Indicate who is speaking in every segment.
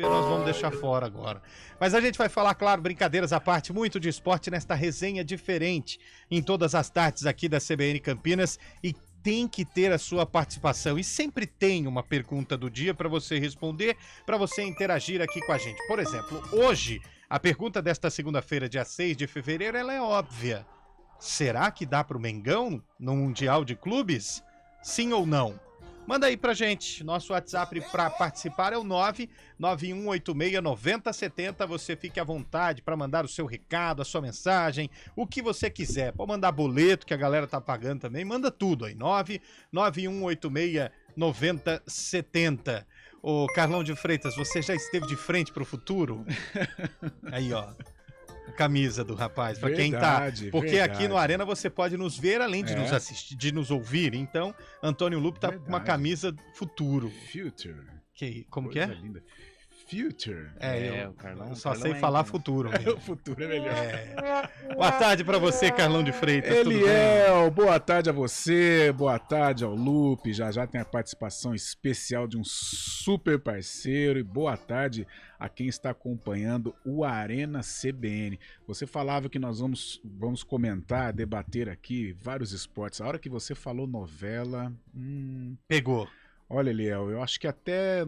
Speaker 1: nós vamos deixar fora agora. Mas a gente vai falar, claro, brincadeiras à parte, muito de esporte nesta resenha diferente em todas as tardes aqui da CBN Campinas e tem que ter a sua participação. E sempre tem uma pergunta do dia para você responder, para você interagir aqui com a gente. Por exemplo, hoje, a pergunta desta segunda-feira, dia 6 de fevereiro, ela é óbvia. Será que dá para o Mengão no Mundial de Clubes? Sim ou não? Manda aí pra gente. Nosso WhatsApp para participar é o 991869070. Você fique à vontade para mandar o seu recado, a sua mensagem, o que você quiser. Pode mandar boleto que a galera tá pagando também. Manda tudo aí. 991869070. Ô Carlão de Freitas, você já esteve de frente pro futuro? Aí, ó. A camisa do rapaz, para quem tá. Porque aqui no Arena você pode nos ver além de nos assistir, de nos ouvir. Então, Antônio Lupe tá com uma camisa futuro.
Speaker 2: Future.
Speaker 1: Como que é?
Speaker 2: Linda. Future.
Speaker 1: O Carlão. Eu só sei falar futuro.
Speaker 2: O futuro é melhor.
Speaker 1: Boa tarde pra você, Carlão de Freitas.
Speaker 2: Eliel, boa tarde a você, boa tarde ao Lupe. Já tem a participação especial de um super parceiro. E boa tarde a quem está acompanhando o Arena CBN. Você falava que nós vamos comentar, debater aqui vários esportes. A hora que você falou novela...
Speaker 1: Pegou.
Speaker 2: Olha, Eliel, eu acho que até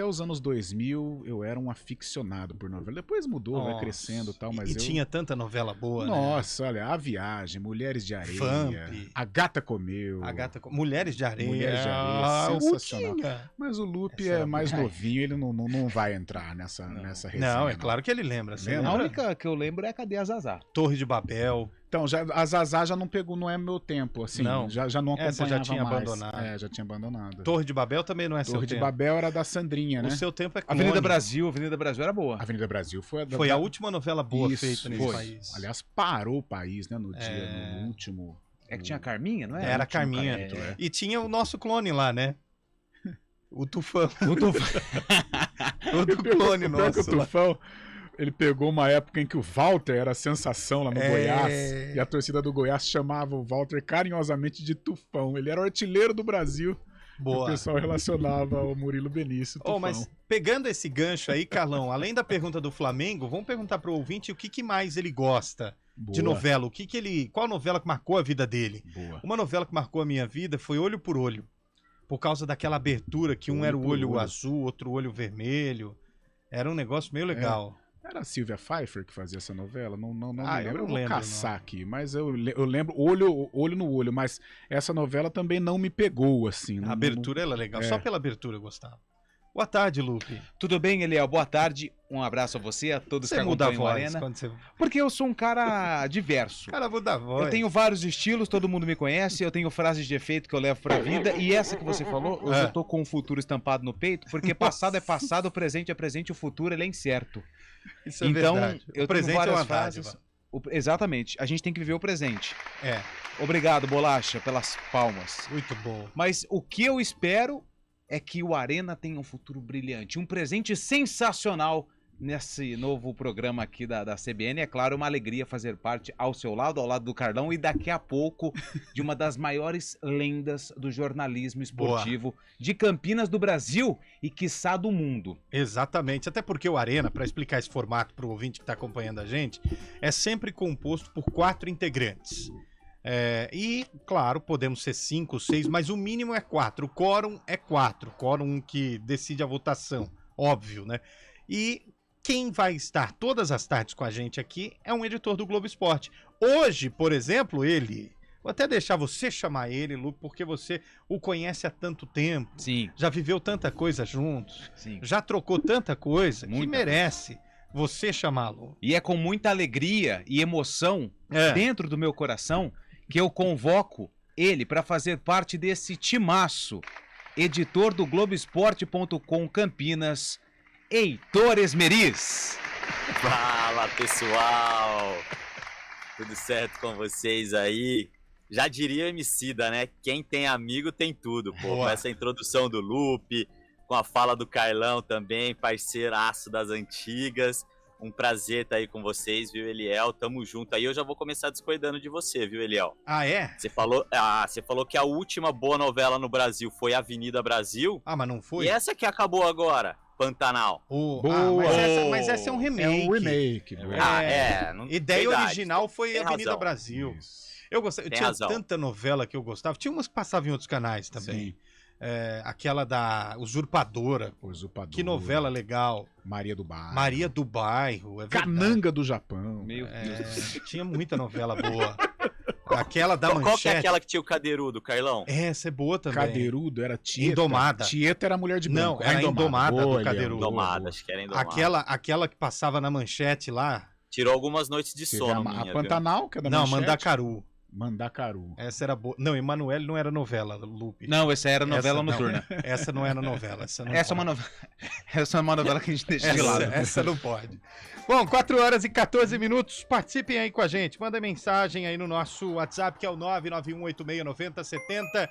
Speaker 2: os anos 2000 eu era um aficionado por novela. Depois mudou, vai crescendo e tal, mas
Speaker 1: tinha tanta novela boa,
Speaker 2: Nossa, olha, A Viagem, Mulheres de Areia,
Speaker 1: Vamp.
Speaker 2: A Gata Comeu.
Speaker 1: Mulheres de Areia.
Speaker 2: Mulheres de Areia, sensacional. Mas o Lupe é mais novinho, ele não vai entrar nessa resenha.
Speaker 1: Não, é claro que ele lembra.
Speaker 3: A única que eu lembro é Cadê a Zazá?
Speaker 1: Torre de Babel.
Speaker 2: Então, a Zazá já não pegou, não é meu tempo, assim.
Speaker 1: Não.
Speaker 2: Já não acompanhava
Speaker 1: Essa já tinha
Speaker 2: mais.
Speaker 1: abandonado.
Speaker 2: Já tinha abandonado.
Speaker 1: Torre de Babel também não é seu tempo.
Speaker 2: Torre de Babel era da Sandrinha, né?
Speaker 1: O seu tempo é
Speaker 3: Avenida Brasil era boa.
Speaker 2: Avenida Brasil foi
Speaker 1: a última novela boa feita nesse país.
Speaker 2: Aliás, parou o país, né, no último...
Speaker 3: É que tinha a Carminha, não é?
Speaker 1: Era a Carminha. E tinha o nosso clone lá, né? O Tufão. Outro clone nosso.
Speaker 2: O Tufão... Ele pegou uma época em que o Walter era a sensação lá no Goiás. E a torcida do Goiás chamava o Walter carinhosamente de Tufão. Ele era o artilheiro do Brasil. Boa. E o pessoal relacionava ao Murilo Benício, Tufão.
Speaker 1: Mas pegando esse gancho aí, Carlão, além da pergunta do Flamengo, vamos perguntar pro ouvinte o que mais ele gosta de novela. Qual novela que marcou a vida dele? Boa. Uma novela que marcou a minha vida foi Olho por Olho. Por causa daquela abertura que um era o olho azul, outro olho vermelho. Era um negócio meio legal.
Speaker 2: Era a Silvia Pfeiffer que fazia essa novela? Não me lembro.
Speaker 1: Eu não lembro,
Speaker 2: caçar aqui, mas eu lembro olho no olho, mas essa novela também não me pegou, assim.
Speaker 1: A abertura ela é legal, só pela abertura eu gostava. Boa tarde, Lupe.
Speaker 3: Tudo bem, Eliel? Boa tarde. Um abraço a você, a todos que acompanham a Arena. Porque eu sou um cara diverso.
Speaker 1: Cara, muda a voz.
Speaker 3: Eu tenho vários estilos, todo mundo me conhece, eu tenho frases de efeito que eu levo pra vida, e essa que você falou, eu já tô com o futuro estampado no peito, porque passado é passado, o presente é presente, o futuro ele é incerto.
Speaker 1: Isso é verdade.
Speaker 3: Eu tenho várias frases. Exatamente, a gente tem que viver o presente. Obrigado, Bolacha, pelas palmas.
Speaker 1: Muito bom.
Speaker 3: Mas o que eu espero é que o Arena tenha um futuro brilhante, um presente sensacional nesse novo programa aqui da CBN. É claro, uma alegria fazer parte ao seu lado, ao lado do Carlão, e daqui a pouco de uma das maiores lendas do jornalismo esportivo de Campinas, do Brasil e quiçá do mundo.
Speaker 1: Exatamente, até porque o Arena, para explicar esse formato para o ouvinte que está acompanhando a gente, é sempre composto por 4 integrantes. E, claro, podemos ser 5, 6, mas o mínimo é 4. O quórum é 4. Quórum que decide a votação, óbvio, né? E quem vai estar todas as tardes com a gente aqui é um editor do Globo Esporte. Hoje, por exemplo, vou até deixar você chamar ele, Lu, porque você o conhece há tanto tempo.
Speaker 3: Sim.
Speaker 1: Já viveu tanta coisa juntos.
Speaker 3: Sim.
Speaker 1: Já trocou tanta coisa que merece você chamá-lo.
Speaker 3: E é com muita alegria e emoção dentro do meu coração que eu convoco ele para fazer parte desse timaço. Editor do Globoesporte.com Campinas, Heitor Esmeriz.
Speaker 4: Fala, pessoal! Tudo certo com vocês aí? Já diria o Emicida, né? Quem tem amigo tem tudo, pô. Com essa introdução do Lupe, com a fala do Carlão também, parceiraço das antigas. Um prazer estar aí com vocês, viu, Eliel? Tamo junto aí. Eu já vou começar discordando de você, viu, Eliel?
Speaker 1: Ah, é?
Speaker 4: Você falou que a última boa novela no Brasil foi Avenida Brasil.
Speaker 1: Ah, mas não foi?
Speaker 4: E essa que acabou agora? Pantanal.
Speaker 2: Boa.
Speaker 1: Mas essa é um remake.
Speaker 2: É um remake.
Speaker 1: Ideia
Speaker 4: verdade.
Speaker 1: original foi
Speaker 4: Tem
Speaker 1: Avenida
Speaker 4: razão.
Speaker 1: Brasil.
Speaker 2: Isso.
Speaker 1: Eu tinha
Speaker 4: razão.
Speaker 1: tanta novela que eu gostava. Tinha umas que passavam em outros canais também.
Speaker 2: Sim.
Speaker 1: Aquela da Usurpadora.
Speaker 2: Usurpadora.
Speaker 1: Que novela legal.
Speaker 2: Maria do Bairro.
Speaker 1: Maria do Bairro. É verdade.
Speaker 2: Cananga do Japão.
Speaker 3: Meu Deus.
Speaker 1: Tinha muita novela boa. Aquela da
Speaker 4: Qual que é
Speaker 1: Manchete.
Speaker 4: aquela que tinha o Cadeirudo, Carlão?
Speaker 1: Essa é boa também.
Speaker 2: Cadeirudo era Tieta.
Speaker 1: Indomada.
Speaker 2: Tieta era a mulher de branco.
Speaker 1: Não, era Indomada do
Speaker 2: Boa,
Speaker 1: Cadeirudo.
Speaker 4: Indomada, acho que era Indomada.
Speaker 1: Aquela que passava na Manchete lá.
Speaker 4: Tirou algumas noites de
Speaker 2: Teve
Speaker 4: sono
Speaker 2: a
Speaker 4: minha, viu?
Speaker 2: Pantanal, que é da
Speaker 1: Não,
Speaker 2: Manchete.
Speaker 1: Mandacaru.
Speaker 2: Mandacaru.
Speaker 1: Essa era boa. Não, Emanuele não era novela, Lupe.
Speaker 3: Não, essa era novela
Speaker 1: Essa não.
Speaker 3: noturna.
Speaker 1: Essa não era novela. Essa não
Speaker 3: Essa é uma
Speaker 1: pode.
Speaker 3: novela. Essa é uma novela que a gente deixa de lado.
Speaker 1: Essa não pode. Bom, 4 horas e 14 minutos. Participem aí com a gente. Manda mensagem aí no nosso WhatsApp, que é o 991869070.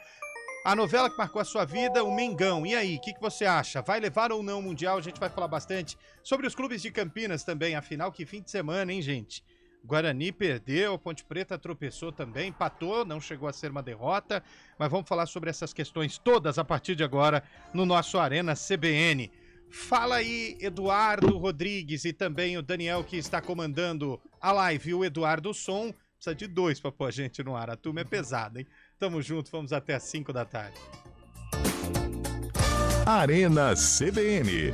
Speaker 1: A novela que marcou a sua vida, o Mengão. E aí, o que você acha? Vai levar ou não o Mundial? A gente vai falar bastante sobre os clubes de Campinas também. Afinal, que fim de semana, hein, gente? Guarani perdeu, a Ponte Preta tropeçou também, empatou, não chegou a ser uma derrota. Mas vamos falar sobre essas questões todas a partir de agora no nosso Arena CBN. Fala aí, Eduardo Rodrigues e também o Daniel, que está comandando a live, e o Eduardo Som. Precisa de 2 para pôr a gente no ar. A turma é pesada, hein? Tamo junto, vamos até às 5 da tarde.
Speaker 5: Arena CBN.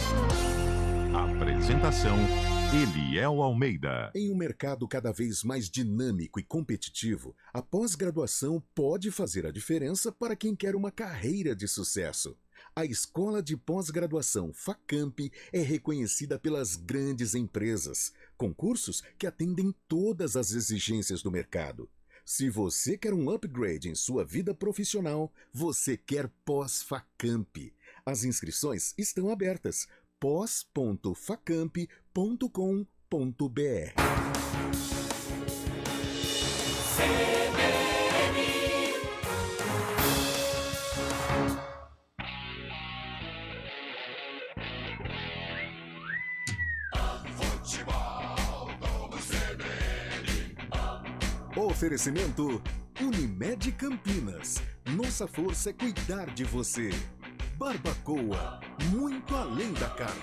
Speaker 5: Apresentação: Eliel Almeida.
Speaker 6: Em um mercado cada vez mais dinâmico e competitivo, a pós-graduação pode fazer a diferença para quem quer uma carreira de sucesso. A Escola de Pós-Graduação Facamp é reconhecida pelas grandes empresas, com cursos que atendem todas as exigências do mercado. Se você quer um upgrade em sua vida profissional, você quer Pós-Facamp. As inscrições estão abertas. pós.facamp.com.br. Oferecimento Unimed Campinas. Nossa força é cuidar de você. Barbacoa, muito além da carne.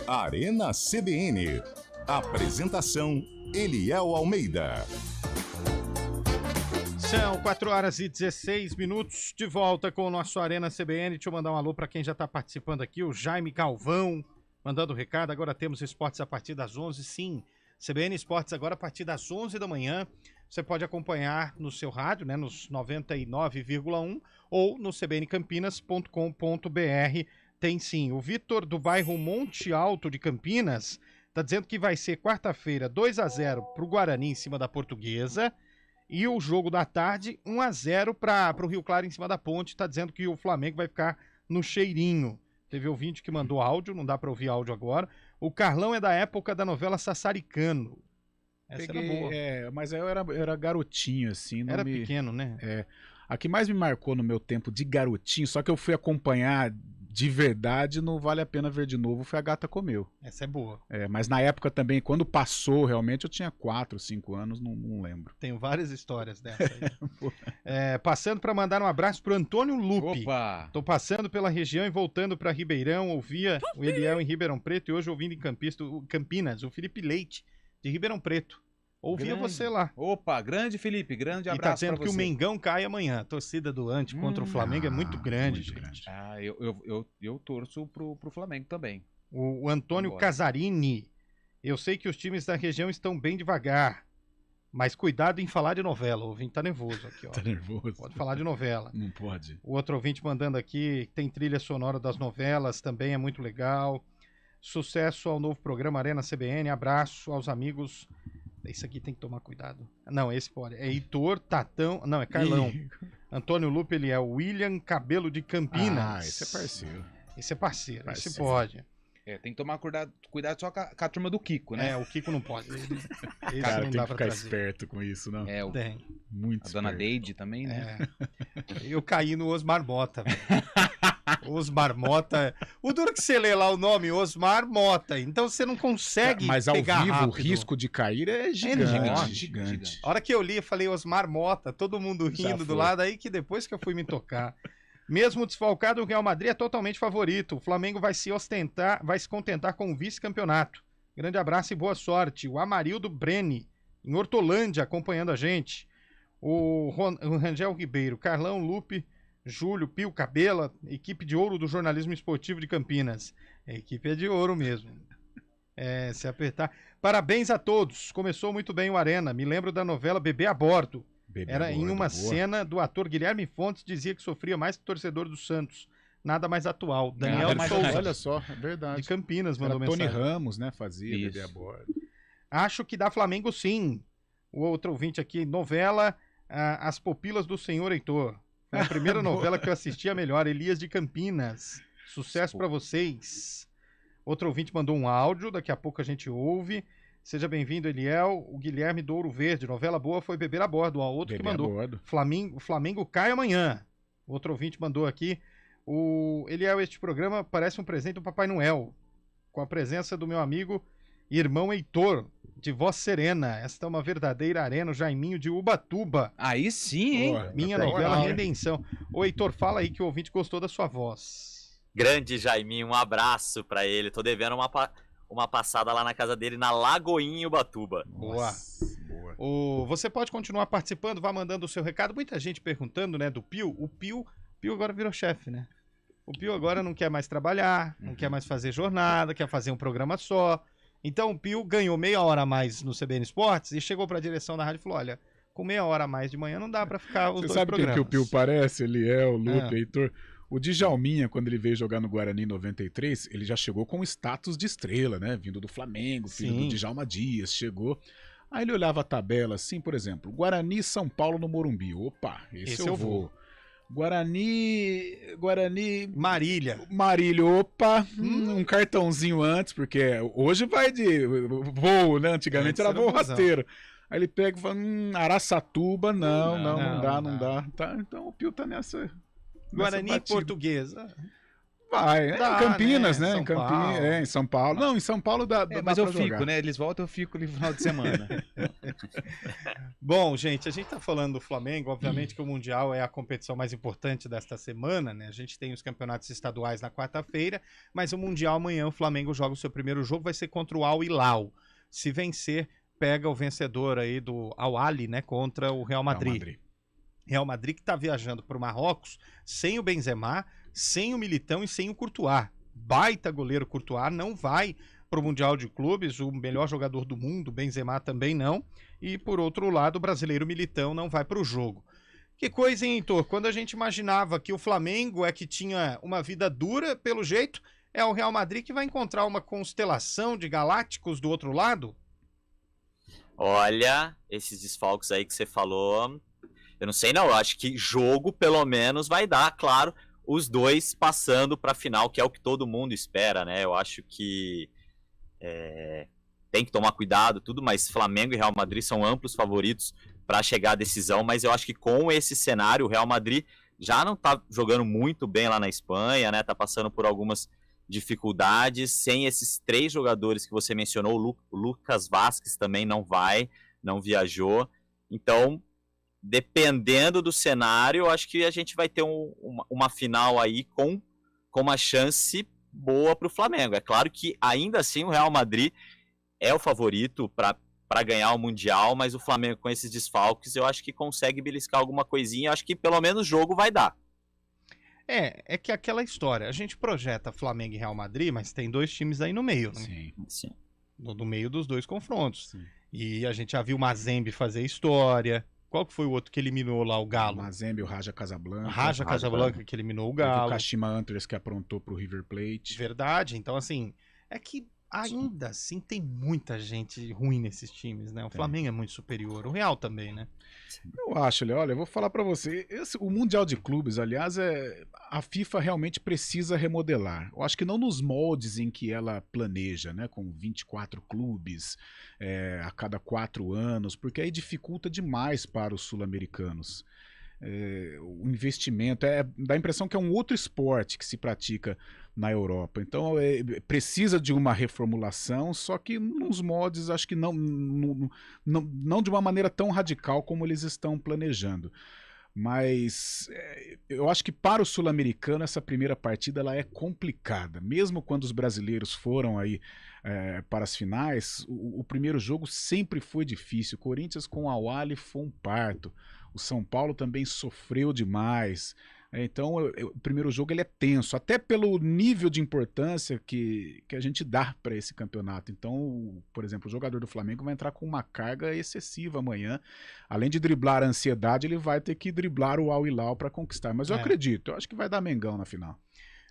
Speaker 5: Arena CBN. Apresentação: Eliel Almeida.
Speaker 1: São 4 horas e 16 minutos, de volta com o nosso Arena CBN. Deixa eu mandar um alô para quem já está participando aqui, o Jaime Galvão, mandando recado. Agora temos esportes a partir das 11, sim. CBN Esportes agora a partir das 11 da manhã. Você pode acompanhar no seu rádio, né, nos 99,1 ou no cbncampinas.com.br. Tem sim. O Vitor, do bairro Monte Alto de Campinas, está dizendo que vai ser quarta-feira 2-0 para o Guarani em cima da Portuguesa. E o jogo da tarde, 1-0 para o Rio Claro em cima da Ponte. Está dizendo que o Flamengo vai ficar no cheirinho. Teve ouvinte que mandou áudio, não dá para ouvir áudio agora. O Carlão é da época da novela Sassaricano. Essa era boa.
Speaker 2: Mas eu era garotinho, assim. Não
Speaker 1: Era pequeno, né?
Speaker 2: A que mais me marcou no meu tempo de garotinho, só que eu fui acompanhar de verdade, não vale a pena ver de novo, foi A Gata Comeu.
Speaker 1: Essa é boa.
Speaker 2: Mas na época também, quando passou, realmente, eu tinha 4, 5 anos, não lembro.
Speaker 1: Tenho várias histórias dessa aí. Passando para mandar um abraço pro Antônio Lupe.
Speaker 3: Opa!
Speaker 1: Tô passando pela região e voltando para Ribeirão, ouvia o Eliel em Ribeirão Preto e hoje ouvindo em Campinas, o Felipe Leite, de Ribeirão Preto. Ouvia você lá.
Speaker 3: Opa, grande Felipe, grande
Speaker 1: E tá
Speaker 3: abraço
Speaker 1: dizendo
Speaker 3: pra
Speaker 1: que
Speaker 3: você.
Speaker 1: o Mengão cai amanhã. A torcida do Ante contra o Flamengo é muito grande,
Speaker 2: muito
Speaker 1: gente.
Speaker 2: grande.
Speaker 3: Ah, eu torço pro Flamengo também.
Speaker 1: O Antônio
Speaker 3: Vambora.
Speaker 1: Casarini. Eu sei que os times da região estão bem devagar, mas cuidado em falar de novela. O ouvinte tá nervoso aqui, ó.
Speaker 2: Tá nervoso.
Speaker 1: Pode falar de novela.
Speaker 2: Não pode.
Speaker 1: O outro ouvinte mandando aqui, tem trilha sonora das novelas, também é muito legal. Sucesso ao novo programa Arena CBN. Abraço aos amigos. Esse aqui tem que tomar cuidado. Não, esse pode. É Heitor, Tatão. Não, é Carlão. Antônio Lupe, ele é o William Cabelo de Campinas.
Speaker 2: Esse é parceiro.
Speaker 1: Esse é parceiro. Esse
Speaker 2: Parceiro.
Speaker 1: pode.
Speaker 3: Tem que tomar cuidado só com a turma do Kiko, né?
Speaker 1: O Kiko não pode. Esse
Speaker 2: Cara,
Speaker 1: não
Speaker 2: tem
Speaker 1: dá
Speaker 2: que
Speaker 1: pra
Speaker 2: ficar
Speaker 1: trazer.
Speaker 2: esperto com isso, não?
Speaker 1: Tem.
Speaker 2: Muito
Speaker 3: A dona
Speaker 2: esperto.
Speaker 3: Deide também, né?
Speaker 1: Eu caí no Osmar Mota, velho. Osmar Mota. O duro que você lê lá o nome, Osmar Mota. Então você não consegue
Speaker 2: Mas ao
Speaker 1: pegar
Speaker 2: vivo o
Speaker 1: rápido.
Speaker 2: risco de cair é gigante,
Speaker 1: gigante.
Speaker 2: gigante.
Speaker 1: A hora que eu li, eu falei Osmar Mota, todo mundo
Speaker 2: Já
Speaker 1: rindo do
Speaker 2: foi.
Speaker 1: lado, aí que depois que eu fui me tocar. Mesmo desfalcado, o Real Madrid é totalmente favorito. O Flamengo vai se contentar com o vice-campeonato. Grande abraço e boa sorte. O Amarildo Breni, em Hortolândia, acompanhando a gente. O Rangel Ribeiro, Carlão, Lupe, Júlio, Pio, Cabela, equipe de ouro do jornalismo esportivo de Campinas. A equipe é de ouro mesmo. Se apertar. Parabéns a todos. Começou muito bem o Arena. Me lembro da novela Bebê a Bordo.
Speaker 2: Bebê
Speaker 1: Era
Speaker 2: a
Speaker 1: em
Speaker 2: bordo,
Speaker 1: uma
Speaker 2: boa.
Speaker 1: cena do ator Guilherme Fontes, dizia que sofria mais que torcedor do Santos. Nada mais atual. Daniel
Speaker 3: Nada
Speaker 1: de
Speaker 3: mais
Speaker 1: Souza,
Speaker 3: atual.
Speaker 2: Olha só, é verdade.
Speaker 1: de Campinas, mandou
Speaker 2: Era Tony
Speaker 1: mensagem.
Speaker 2: Ramos, né? Fazia
Speaker 3: Isso.
Speaker 2: Bebê a bordo.
Speaker 1: Acho que dá Flamengo sim. O outro ouvinte aqui, novela As Pupilas do Senhor Heitor. Foi a primeira novela que eu assisti, a melhor, Elias de Campinas. Sucesso pra vocês. Outro ouvinte mandou um áudio, daqui a pouco a gente ouve. Seja bem-vindo, Eliel. O Guilherme do Ouro Verde, novela boa foi Beber a Bordo. Ó, outro
Speaker 2: Bebê
Speaker 1: que
Speaker 2: a
Speaker 1: mandou.
Speaker 2: bordo.
Speaker 1: O Flamengo cai amanhã. Outro ouvinte mandou aqui. Eliel, este programa parece um presente do Papai Noel. Com a presença do meu amigo e irmão Heitor, de Voz Serena. Esta é uma verdadeira arena, o Jaiminho de Ubatuba.
Speaker 3: Aí sim, hein?
Speaker 2: Boa.
Speaker 1: Minha
Speaker 2: Tá
Speaker 1: novela
Speaker 2: moral, hein?
Speaker 1: Redenção. Ô, Heitor, fala aí que o ouvinte gostou da sua voz.
Speaker 4: Grande Jaiminho, um abraço pra ele. Tô devendo uma passada lá na casa dele, na Lagoinha, em Ubatuba.
Speaker 1: Boa.
Speaker 2: Nossa, boa.
Speaker 1: Você pode continuar participando, vá mandando o seu recado. Muita gente perguntando, né, do Pio. O Pio agora virou chefe, né? O Pio agora não quer mais trabalhar, não quer mais fazer jornada, quer fazer um programa só. Então o Pio ganhou meia hora a mais no CBN Esportes e chegou pra direção da rádio e falou, olha, com meia hora a mais de manhã não dá pra ficar os
Speaker 2: Você
Speaker 1: dois
Speaker 2: sabe quem
Speaker 1: programas.
Speaker 2: que o Pio parece? Ele é o Lupe,
Speaker 1: Ah.
Speaker 2: Heitor. O Djalminha, quando ele veio jogar no Guarani em 93, ele já chegou com status de estrela, né? Vindo do Flamengo, filho
Speaker 1: Sim.
Speaker 2: do Djalma Dias, chegou. Aí ele olhava a tabela assim, por exemplo, Guarani São Paulo no Morumbi. Opa, esse eu vou. Guarani
Speaker 1: Marília.
Speaker 2: Marília, opa, um cartãozinho antes, porque hoje vai de voo, né? Antigamente
Speaker 1: Antes
Speaker 2: era
Speaker 1: era
Speaker 2: voo
Speaker 1: busão.
Speaker 2: rasteiro. Aí ele pega e fala, Araçatuba, não
Speaker 1: não
Speaker 2: dá. Tá, então o Pio tá nessa
Speaker 1: Guarani e
Speaker 2: batida.
Speaker 1: Portuguesa.
Speaker 2: Vai,
Speaker 1: Dá,
Speaker 2: em Campinas,
Speaker 1: né?
Speaker 2: né?
Speaker 1: São
Speaker 2: Em Campinas,
Speaker 1: Paulo.
Speaker 2: em São Paulo. Não, em São Paulo dá
Speaker 3: Mas
Speaker 2: pra
Speaker 3: eu fico,
Speaker 2: jogar.
Speaker 3: né? Eles voltam, eu fico no final de semana.
Speaker 1: Bom, gente, a gente tá falando do Flamengo, obviamente que o Mundial é a competição mais importante desta semana, né? A gente tem os campeonatos estaduais na quarta-feira, mas o Mundial amanhã o Flamengo joga o seu primeiro jogo, vai ser contra o Al Hilal. Se vencer, pega o vencedor aí do Al Ahly, né, contra o Real Madrid. Real Madrid que tá viajando pro Marrocos sem o Benzema, sem o Militão e sem o Courtois. Baita goleiro Courtois, não vai pro Mundial de Clubes, o melhor jogador do mundo, Benzema também não. E por outro lado, o brasileiro Militão não vai pro jogo. Que coisa, hein, Heitor? Quando a gente imaginava que o Flamengo é que tinha uma vida dura, pelo jeito, é o Real Madrid que vai encontrar uma constelação de galácticos do outro lado?
Speaker 4: Olha, esses desfalques aí que você falou, eu não sei não, eu acho que jogo pelo menos vai dar, claro, os dois passando pra final, que é o que todo mundo espera, né? Eu acho que tem que tomar cuidado, tudo, mas Flamengo e Real Madrid são amplos favoritos para chegar à decisão, mas eu acho que com esse cenário, o Real Madrid já não tá jogando muito bem lá na Espanha, né? Tá passando por algumas dificuldades, sem esses três jogadores que você mencionou, o Lucas Vazquez também não viajou, então, dependendo do cenário, eu acho que a gente vai ter uma final aí com uma chance boa para o Flamengo. É claro que ainda assim o Real Madrid é o favorito para ganhar o Mundial, mas o Flamengo com esses desfalques eu acho que consegue beliscar alguma coisinha, eu acho que pelo menos jogo vai dar.
Speaker 1: É que aquela história, a gente projeta Flamengo e Real Madrid, mas tem dois times aí no meio, né?
Speaker 4: Sim.
Speaker 1: No meio dos dois confrontos.
Speaker 2: Sim.
Speaker 1: E a gente já viu o Mazembe fazer história. Qual que foi o outro que eliminou lá o Galo?
Speaker 2: Mazembe, o Raja Casablanca.
Speaker 1: Raja Casablanca que eliminou o
Speaker 2: O
Speaker 1: Galo.
Speaker 2: Kashima Antlers que aprontou pro River Plate.
Speaker 1: Verdade. Então, assim, é que ainda assim tem muita gente ruim nesses times, né? O Flamengo é muito superior. O Real também, né?
Speaker 2: Eu acho, olha, eu vou falar pra você, o Mundial de Clubes, aliás, a FIFA realmente precisa remodelar. Eu acho que não nos moldes em que ela planeja, né, com 24 clubes a cada 4 anos, porque aí dificulta demais para os sul-americanos. o investimento, dá a impressão que é um outro esporte que se pratica na Europa. Então precisa de uma reformulação, só que nos moldes acho que não de uma maneira tão radical como eles estão planejando. Mas eu acho que para o sul-americano essa primeira partida ela é complicada. Mesmo quando os brasileiros foram aí para as finais, o primeiro jogo sempre foi difícil. O Corinthians com o Al-Ahly foi um parto. O São Paulo também sofreu demais. Então o primeiro jogo ele é tenso, até pelo nível de importância que a gente dá para esse campeonato. Então, por exemplo, o jogador do Flamengo vai entrar com uma carga excessiva amanhã. Além de driblar a ansiedade, ele vai ter que driblar o Al-Hilal para conquistar. Mas eu acredito, eu acho que vai dar Mengão na final.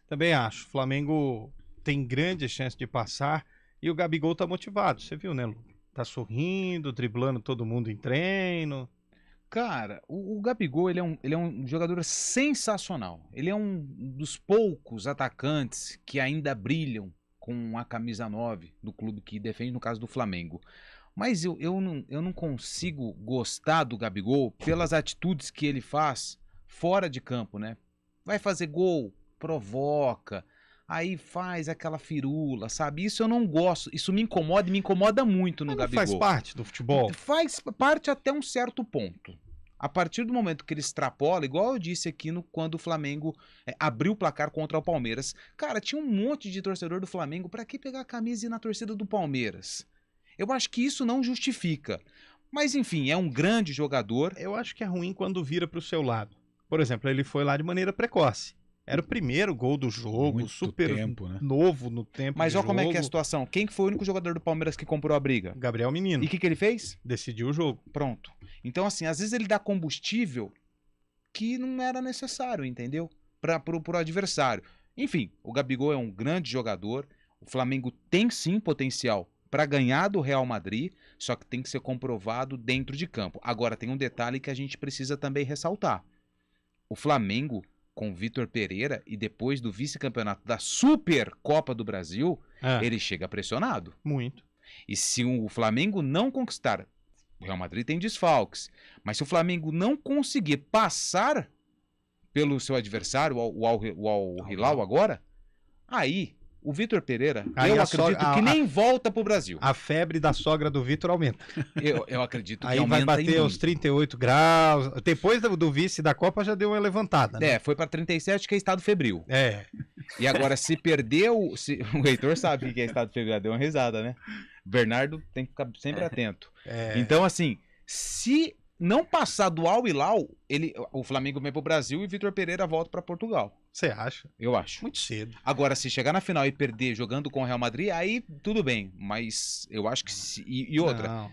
Speaker 1: Também acho. O Flamengo tem grande chance de passar e o Gabigol tá motivado. Você viu, né, Lu? Tá sorrindo, driblando todo mundo em treino.
Speaker 3: Cara, o Gabigol ele é um jogador sensacional. Ele é um dos poucos atacantes que ainda brilham com a camisa 9 do clube que defende, no caso do Flamengo. Mas eu não consigo gostar do Gabigol pelas atitudes que ele faz fora de campo, né? Vai fazer gol, provoca, aí faz aquela firula, sabe? Isso eu não gosto, isso me incomoda e me incomoda muito no Gabigol.
Speaker 1: Faz parte do futebol?
Speaker 3: Faz parte até um certo ponto. A partir do momento que ele extrapola, igual eu disse aqui quando o Flamengo abriu o placar contra o Palmeiras. Cara, tinha um monte de torcedor do Flamengo, pra que pegar a camisa e ir na torcida do Palmeiras? Eu acho que isso não justifica. Mas enfim, é um grande jogador.
Speaker 1: Eu acho que é ruim quando vira pro seu lado. Por exemplo, ele foi lá de maneira precoce. Era o primeiro gol do jogo,
Speaker 2: Muito
Speaker 1: super
Speaker 2: tempo, né?
Speaker 1: novo no tempo.
Speaker 3: Mas
Speaker 1: de
Speaker 3: olha como é que é a
Speaker 1: jogo.
Speaker 3: situação. Quem que foi o único jogador do Palmeiras que comprou a briga?
Speaker 1: Gabriel Menino.
Speaker 3: E o que ele fez?
Speaker 1: Decidiu o jogo.
Speaker 3: Pronto. Então, assim, às vezes ele dá combustível que não era necessário, entendeu? Pro adversário. Enfim, o Gabigol é um grande jogador. O Flamengo tem sim potencial para ganhar do Real Madrid, só que tem que ser comprovado dentro de campo. Agora, tem um detalhe que a gente precisa também ressaltar. O Flamengo, com Vitor Pereira, e depois do vice-campeonato da Supercopa do Brasil, ele chega pressionado.
Speaker 1: Muito.
Speaker 3: E se o Flamengo não conquistar, o Real Madrid tem desfalques, mas se o Flamengo não conseguir passar pelo seu adversário, o Al-Hilal agora, aí o Vitor Pereira, eu acredito que nem volta pro Brasil.
Speaker 1: A febre da sogra do Vitor aumenta.
Speaker 3: Eu acredito que
Speaker 1: aí
Speaker 3: aumenta.
Speaker 1: Aí vai bater aos 38 graus. Depois do vice da Copa já deu uma levantada, né?
Speaker 3: Foi para 37, que é estado febril. E agora, se perdeu... O Heitor sabe que é estado febril, já deu uma risada, né? Bernardo tem que ficar sempre atento. Então, assim, se não passar do Al-Hilal, o Flamengo vem pro Brasil e Vitor Pereira volta para Portugal.
Speaker 1: Você acha?
Speaker 3: Eu acho.
Speaker 1: Muito cedo.
Speaker 3: Agora, se chegar na final e perder jogando com o Real Madrid, aí tudo bem. Mas eu acho que... E outra...
Speaker 1: Não.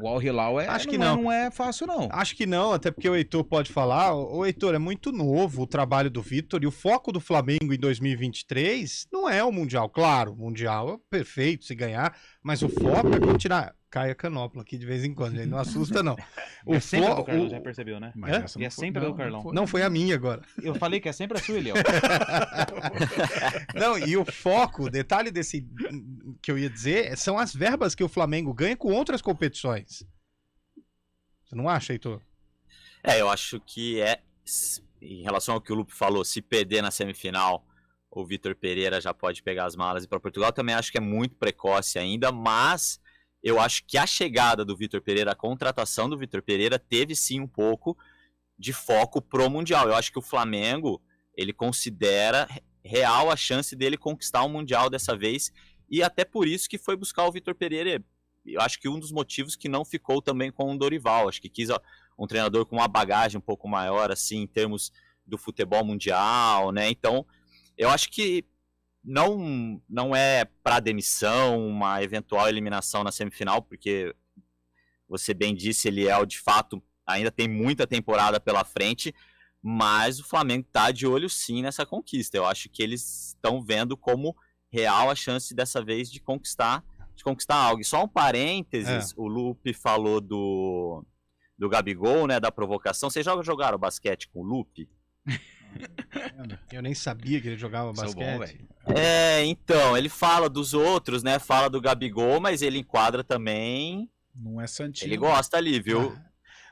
Speaker 3: O Al-Hilal não é fácil, não.
Speaker 1: Acho que não, até porque o Heitor pode falar. O Heitor, é muito novo o trabalho do Vitor e o foco do Flamengo em 2023 não é o Mundial. Claro, o Mundial é perfeito se ganhar, mas o foco é continuar. Cai a canopla aqui de vez em quando, gente. Não assusta, não.
Speaker 3: É sempre do Carlão, já percebeu, né?
Speaker 2: Mas
Speaker 3: E é sempre do Carlão.
Speaker 1: Não, foi a minha agora.
Speaker 3: Eu falei que é sempre a sua, Eliel.
Speaker 1: Não, e o foco, o detalhe desse que eu ia dizer, são as verbas que o Flamengo ganha com outras competições. Você não acha, Heitor?
Speaker 4: Eu acho que em relação ao que o Lupe falou, se perder na semifinal, o Vitor Pereira já pode pegar as malas e ir para Portugal. Também acho que é muito precoce ainda, mas eu acho que a chegada do Vitor Pereira, a contratação do Vitor Pereira, teve sim um pouco de foco pro Mundial. Eu acho que o Flamengo, ele considera real a chance dele conquistar o Mundial dessa vez, e até por isso que foi buscar o Vitor Pereira. Eu acho que um dos motivos que não ficou também com o Dorival. Acho que quis um treinador com uma bagagem um pouco maior, assim, em termos do futebol mundial, né? Então, eu acho que não é para demissão, uma eventual eliminação na semifinal, porque você bem disse, Eliel, de fato, ainda tem muita temporada pela frente, mas o Flamengo está de olho sim nessa conquista. Eu acho que eles estão vendo como real a chance dessa vez de conquistar algo. E só um parênteses, o Lupe falou do Gabigol, né, da provocação. Vocês já jogaram basquete com o Lupe?
Speaker 1: Eu nem sabia que ele jogava basquete.
Speaker 3: Bom,
Speaker 4: então, ele fala dos outros, né? Fala do Gabigol, mas ele enquadra também.
Speaker 2: Não é santinho.
Speaker 4: Ele gosta ali, viu?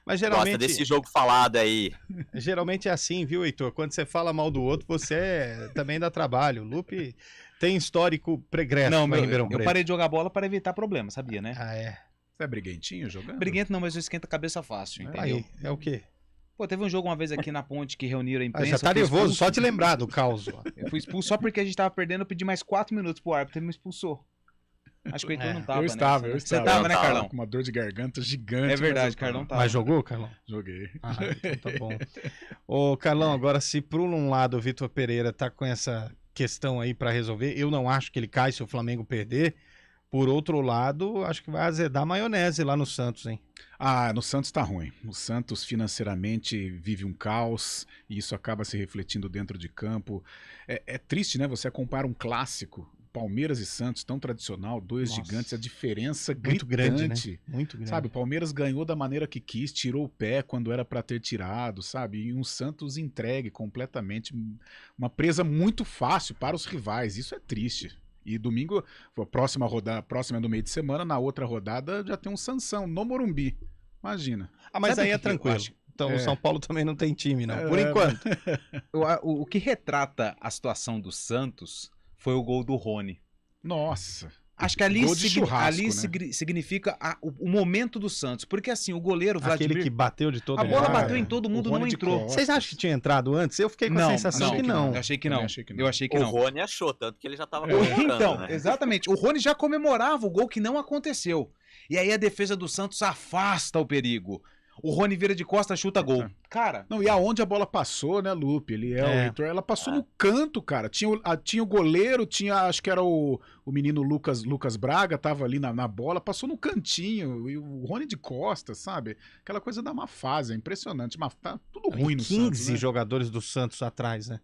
Speaker 1: Mas
Speaker 4: Gosta
Speaker 1: geralmente,
Speaker 4: desse jogo falado aí.
Speaker 1: geralmente é assim, viu, Heitor? Quando você fala mal do outro, você também dá trabalho. O Lupe tem histórico pregresso
Speaker 3: Não,
Speaker 1: lá em Ribeirão
Speaker 3: eu
Speaker 1: Preto.
Speaker 3: parei de jogar bola para evitar problema, sabia, né?
Speaker 1: Ah, é.
Speaker 2: Você é briguentinho jogando?
Speaker 3: Briguento não, mas eu esquento a cabeça fácil, entendeu?
Speaker 1: Aí, é o quê?
Speaker 3: Pô, teve um jogo uma vez aqui na ponte que reuniram a
Speaker 1: Ah,
Speaker 3: imprensa.
Speaker 1: já tá
Speaker 3: eu fui
Speaker 1: nervoso,
Speaker 3: expulso.
Speaker 1: só de lembrar do caos. Ó.
Speaker 3: Eu fui expulso só porque a gente tava perdendo, eu pedi mais 4 minutos pro árbitro, ele me expulsou. Acho que o Heitor não tava,
Speaker 2: Eu estava,
Speaker 3: né?
Speaker 2: eu
Speaker 3: Você
Speaker 2: estava.
Speaker 3: tava, né,
Speaker 4: Eu tava.
Speaker 3: Carlão?
Speaker 2: Com uma dor de garganta gigante.
Speaker 3: É verdade,
Speaker 2: mas eu
Speaker 3: Carlão
Speaker 2: tava.
Speaker 3: tava.
Speaker 1: Mas jogou, Carlão?
Speaker 2: Joguei.
Speaker 1: Ah, então tá bom. Ô, Carlão, agora se por um lado o Vitor Pereira tá com essa questão aí pra resolver, eu não acho que ele cai se o Flamengo perder. Por outro lado, acho que vai azedar a maionese lá no Santos, hein?
Speaker 2: Ah, no Santos tá ruim. O Santos financeiramente vive um caos e isso acaba se refletindo dentro de campo. É triste, né? Você compara um clássico, Palmeiras e Santos, tão tradicional, dois
Speaker 1: Nossa.
Speaker 2: gigantes, a diferença
Speaker 1: Muito grande, né?
Speaker 2: gritante.
Speaker 1: Muito grande.
Speaker 2: Sabe, o Palmeiras ganhou da maneira que quis, tirou o pé quando era pra ter tirado, sabe? E um Santos entregue completamente, uma presa muito fácil para os rivais. Isso é triste. E domingo, a próxima rodada, próxima é no meio de semana, na outra rodada já tem um Sansão no Morumbi. Imagina.
Speaker 1: Ah, mas
Speaker 3: Sabe
Speaker 1: aí é
Speaker 3: o que eu
Speaker 1: tranquilo.
Speaker 3: acho?
Speaker 1: Então
Speaker 2: É.
Speaker 1: o São Paulo também não tem time, não. Por
Speaker 2: É,
Speaker 1: enquanto.
Speaker 3: O que retrata a situação do Santos foi o gol do Rony.
Speaker 2: Nossa.
Speaker 3: Acho que ali,
Speaker 2: Gol de churrasco,
Speaker 3: ali
Speaker 2: né?
Speaker 3: significa o momento do Santos. Porque assim, o goleiro
Speaker 1: Aquele
Speaker 3: Vladimir...
Speaker 1: que bateu de todo
Speaker 3: A bola
Speaker 1: mundo.
Speaker 3: bateu
Speaker 2: é.
Speaker 3: em todo mundo,
Speaker 2: O Rony
Speaker 3: não
Speaker 2: de
Speaker 3: entrou.
Speaker 2: costas.
Speaker 1: Vocês acham que tinha entrado antes? Eu fiquei com a sensação que não.
Speaker 3: Eu achei que
Speaker 2: Também
Speaker 3: não.
Speaker 2: achei que não.
Speaker 3: Eu achei que
Speaker 4: O
Speaker 3: não.
Speaker 4: Rony achou, tanto que ele já tava
Speaker 2: É.
Speaker 4: comemorando,
Speaker 3: Então,
Speaker 4: né?
Speaker 3: exatamente. O Rony já comemorava o gol que não aconteceu. E aí a defesa do Santos afasta o perigo. O Rony vira de costas, chuta gol. Cara,
Speaker 2: Não, e aonde a bola passou, né, Lupe? Ele o Heitor, ela passou no canto, cara. Tinha o goleiro, acho que era o menino Lucas Braga, tava ali na bola, passou no cantinho, e o Rony de costas, sabe? Aquela coisa da má fase, é impressionante. Mas tá tudo ruim no
Speaker 1: 15
Speaker 2: Santos, né?
Speaker 1: jogadores do Santos atrás, né?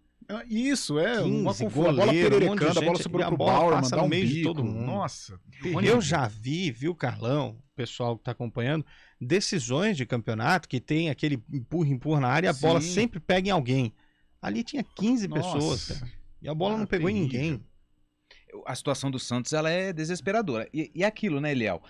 Speaker 2: Isso, uma
Speaker 1: 15,
Speaker 2: confusão. A bola
Speaker 1: goleiro, um monte de
Speaker 2: pererecando, a bola
Speaker 1: gente,
Speaker 2: sobrou
Speaker 1: e a
Speaker 2: pro
Speaker 1: bola
Speaker 2: Bauer,
Speaker 1: passa
Speaker 2: mandar
Speaker 1: no
Speaker 2: um
Speaker 1: meio de
Speaker 2: bico.
Speaker 1: todo mundo.
Speaker 2: Nossa.
Speaker 1: Eu já vi, viu, Carlão, o pessoal que tá acompanhando, decisões de campeonato que tem aquele empurra na área e a bola
Speaker 2: Sim.
Speaker 1: sempre pega em alguém. Ali tinha 15
Speaker 2: Nossa.
Speaker 1: pessoas, cara, e a bola não pegou em
Speaker 2: terrível.
Speaker 1: ninguém.
Speaker 3: a situação do Santos ela é desesperadora. E aquilo, né, Eliel?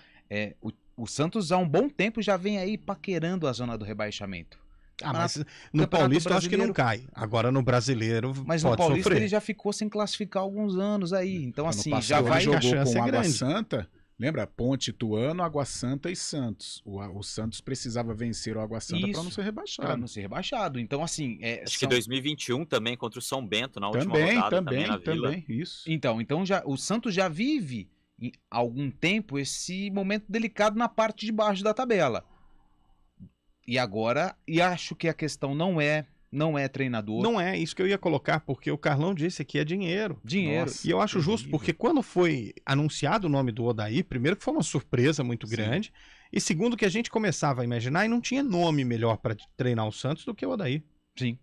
Speaker 3: O Santos há um bom tempo já vem aí paquerando a zona do rebaixamento.
Speaker 1: Ah, mas no
Speaker 3: Campeonato
Speaker 1: Paulista eu acho que não
Speaker 3: Brasileiro.
Speaker 1: cai. Agora no Brasileiro
Speaker 3: Mas no
Speaker 1: pode
Speaker 3: Paulista
Speaker 1: sofrer.
Speaker 3: ele já ficou sem classificar há alguns anos aí. Então,
Speaker 2: Ano
Speaker 3: assim,
Speaker 2: passado
Speaker 3: já
Speaker 2: ele
Speaker 3: vai.
Speaker 1: a
Speaker 2: jogou
Speaker 1: chance
Speaker 2: com
Speaker 1: é
Speaker 2: Água
Speaker 1: grande.
Speaker 2: Santa. Lembra? Ponte, Ituano, Água Santa e Santos. O Santos precisava vencer o Água Santa para
Speaker 3: Isso,
Speaker 2: não ser
Speaker 3: Pra
Speaker 2: rebaixado.
Speaker 3: não ser rebaixado. Então, assim.
Speaker 4: Acho que 2021 também contra o São Bento na última
Speaker 2: Também,
Speaker 4: rodada também na Vila.
Speaker 2: também, isso.
Speaker 3: Então já, o Santos já vive há algum tempo esse momento delicado na parte de baixo da tabela. E agora, acho que a questão não é treinador.
Speaker 1: Não é isso que eu ia colocar, porque o Carlão disse que é dinheiro.
Speaker 3: Dinheiro.
Speaker 2: Nossa.
Speaker 1: E eu acho justo,
Speaker 2: terrível.
Speaker 1: porque quando foi anunciado o nome do Odair, primeiro que foi uma surpresa muito
Speaker 2: Sim.
Speaker 1: grande, e segundo que a gente começava a imaginar e não tinha nome melhor para treinar o Santos do que o Odair.
Speaker 3: Sim.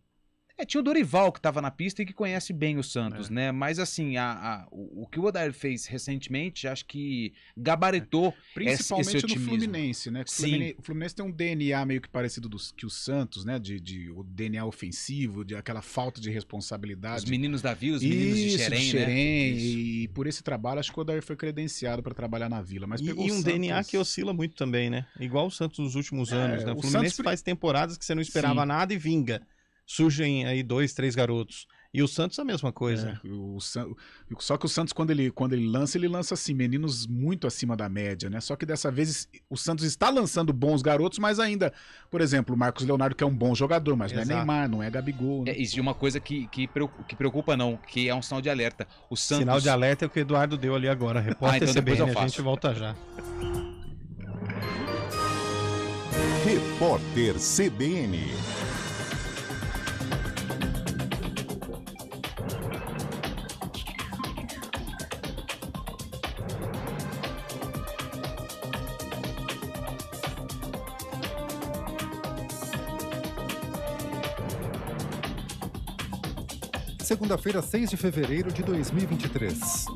Speaker 3: Tinha o Dorival que estava na pista e que conhece bem o Santos, né? Mas assim, o que o Odair fez recentemente, acho que gabaritou
Speaker 2: Principalmente
Speaker 3: esse
Speaker 2: no
Speaker 3: otimismo.
Speaker 2: Fluminense, né? Que
Speaker 3: Sim.
Speaker 2: O Fluminense tem um DNA meio que parecido que o Santos, né? O DNA ofensivo, de aquela falta de responsabilidade.
Speaker 3: Os meninos da Vila, os meninos de
Speaker 2: Isso,
Speaker 3: Xerém,
Speaker 2: de Xerém,
Speaker 3: né? Isso.
Speaker 2: e por esse trabalho acho que o Odair foi credenciado para trabalhar na Vila. Mas
Speaker 1: E
Speaker 2: pegou
Speaker 1: um
Speaker 2: o Santos...
Speaker 1: DNA que oscila muito também, né? Igual o Santos nos últimos anos, né? O
Speaker 2: o
Speaker 1: Fluminense
Speaker 2: Santos-
Speaker 1: faz temporadas que você não esperava
Speaker 2: Sim.
Speaker 1: nada e vinga. Surgem aí 2, 3 garotos. E o Santos a mesma coisa.
Speaker 2: Só que o Santos, quando ele lança assim, meninos muito acima da média, né? Só que dessa vez o Santos está lançando bons garotos, mas ainda, por exemplo, o Marcos Leonardo, que é um bom jogador, mas não é
Speaker 1: Exato.
Speaker 2: Neymar, não é Gabigol. Né?
Speaker 3: E uma coisa que preocupa, não, que é um sinal de alerta. O Santos.
Speaker 1: Sinal de alerta é o que o Eduardo deu ali agora. Repórter
Speaker 3: então depois
Speaker 1: CBN,
Speaker 3: eu
Speaker 1: a
Speaker 3: faço.
Speaker 1: gente volta já.
Speaker 5: Repórter CBN.
Speaker 7: Segunda-feira, 6 de fevereiro de 2023.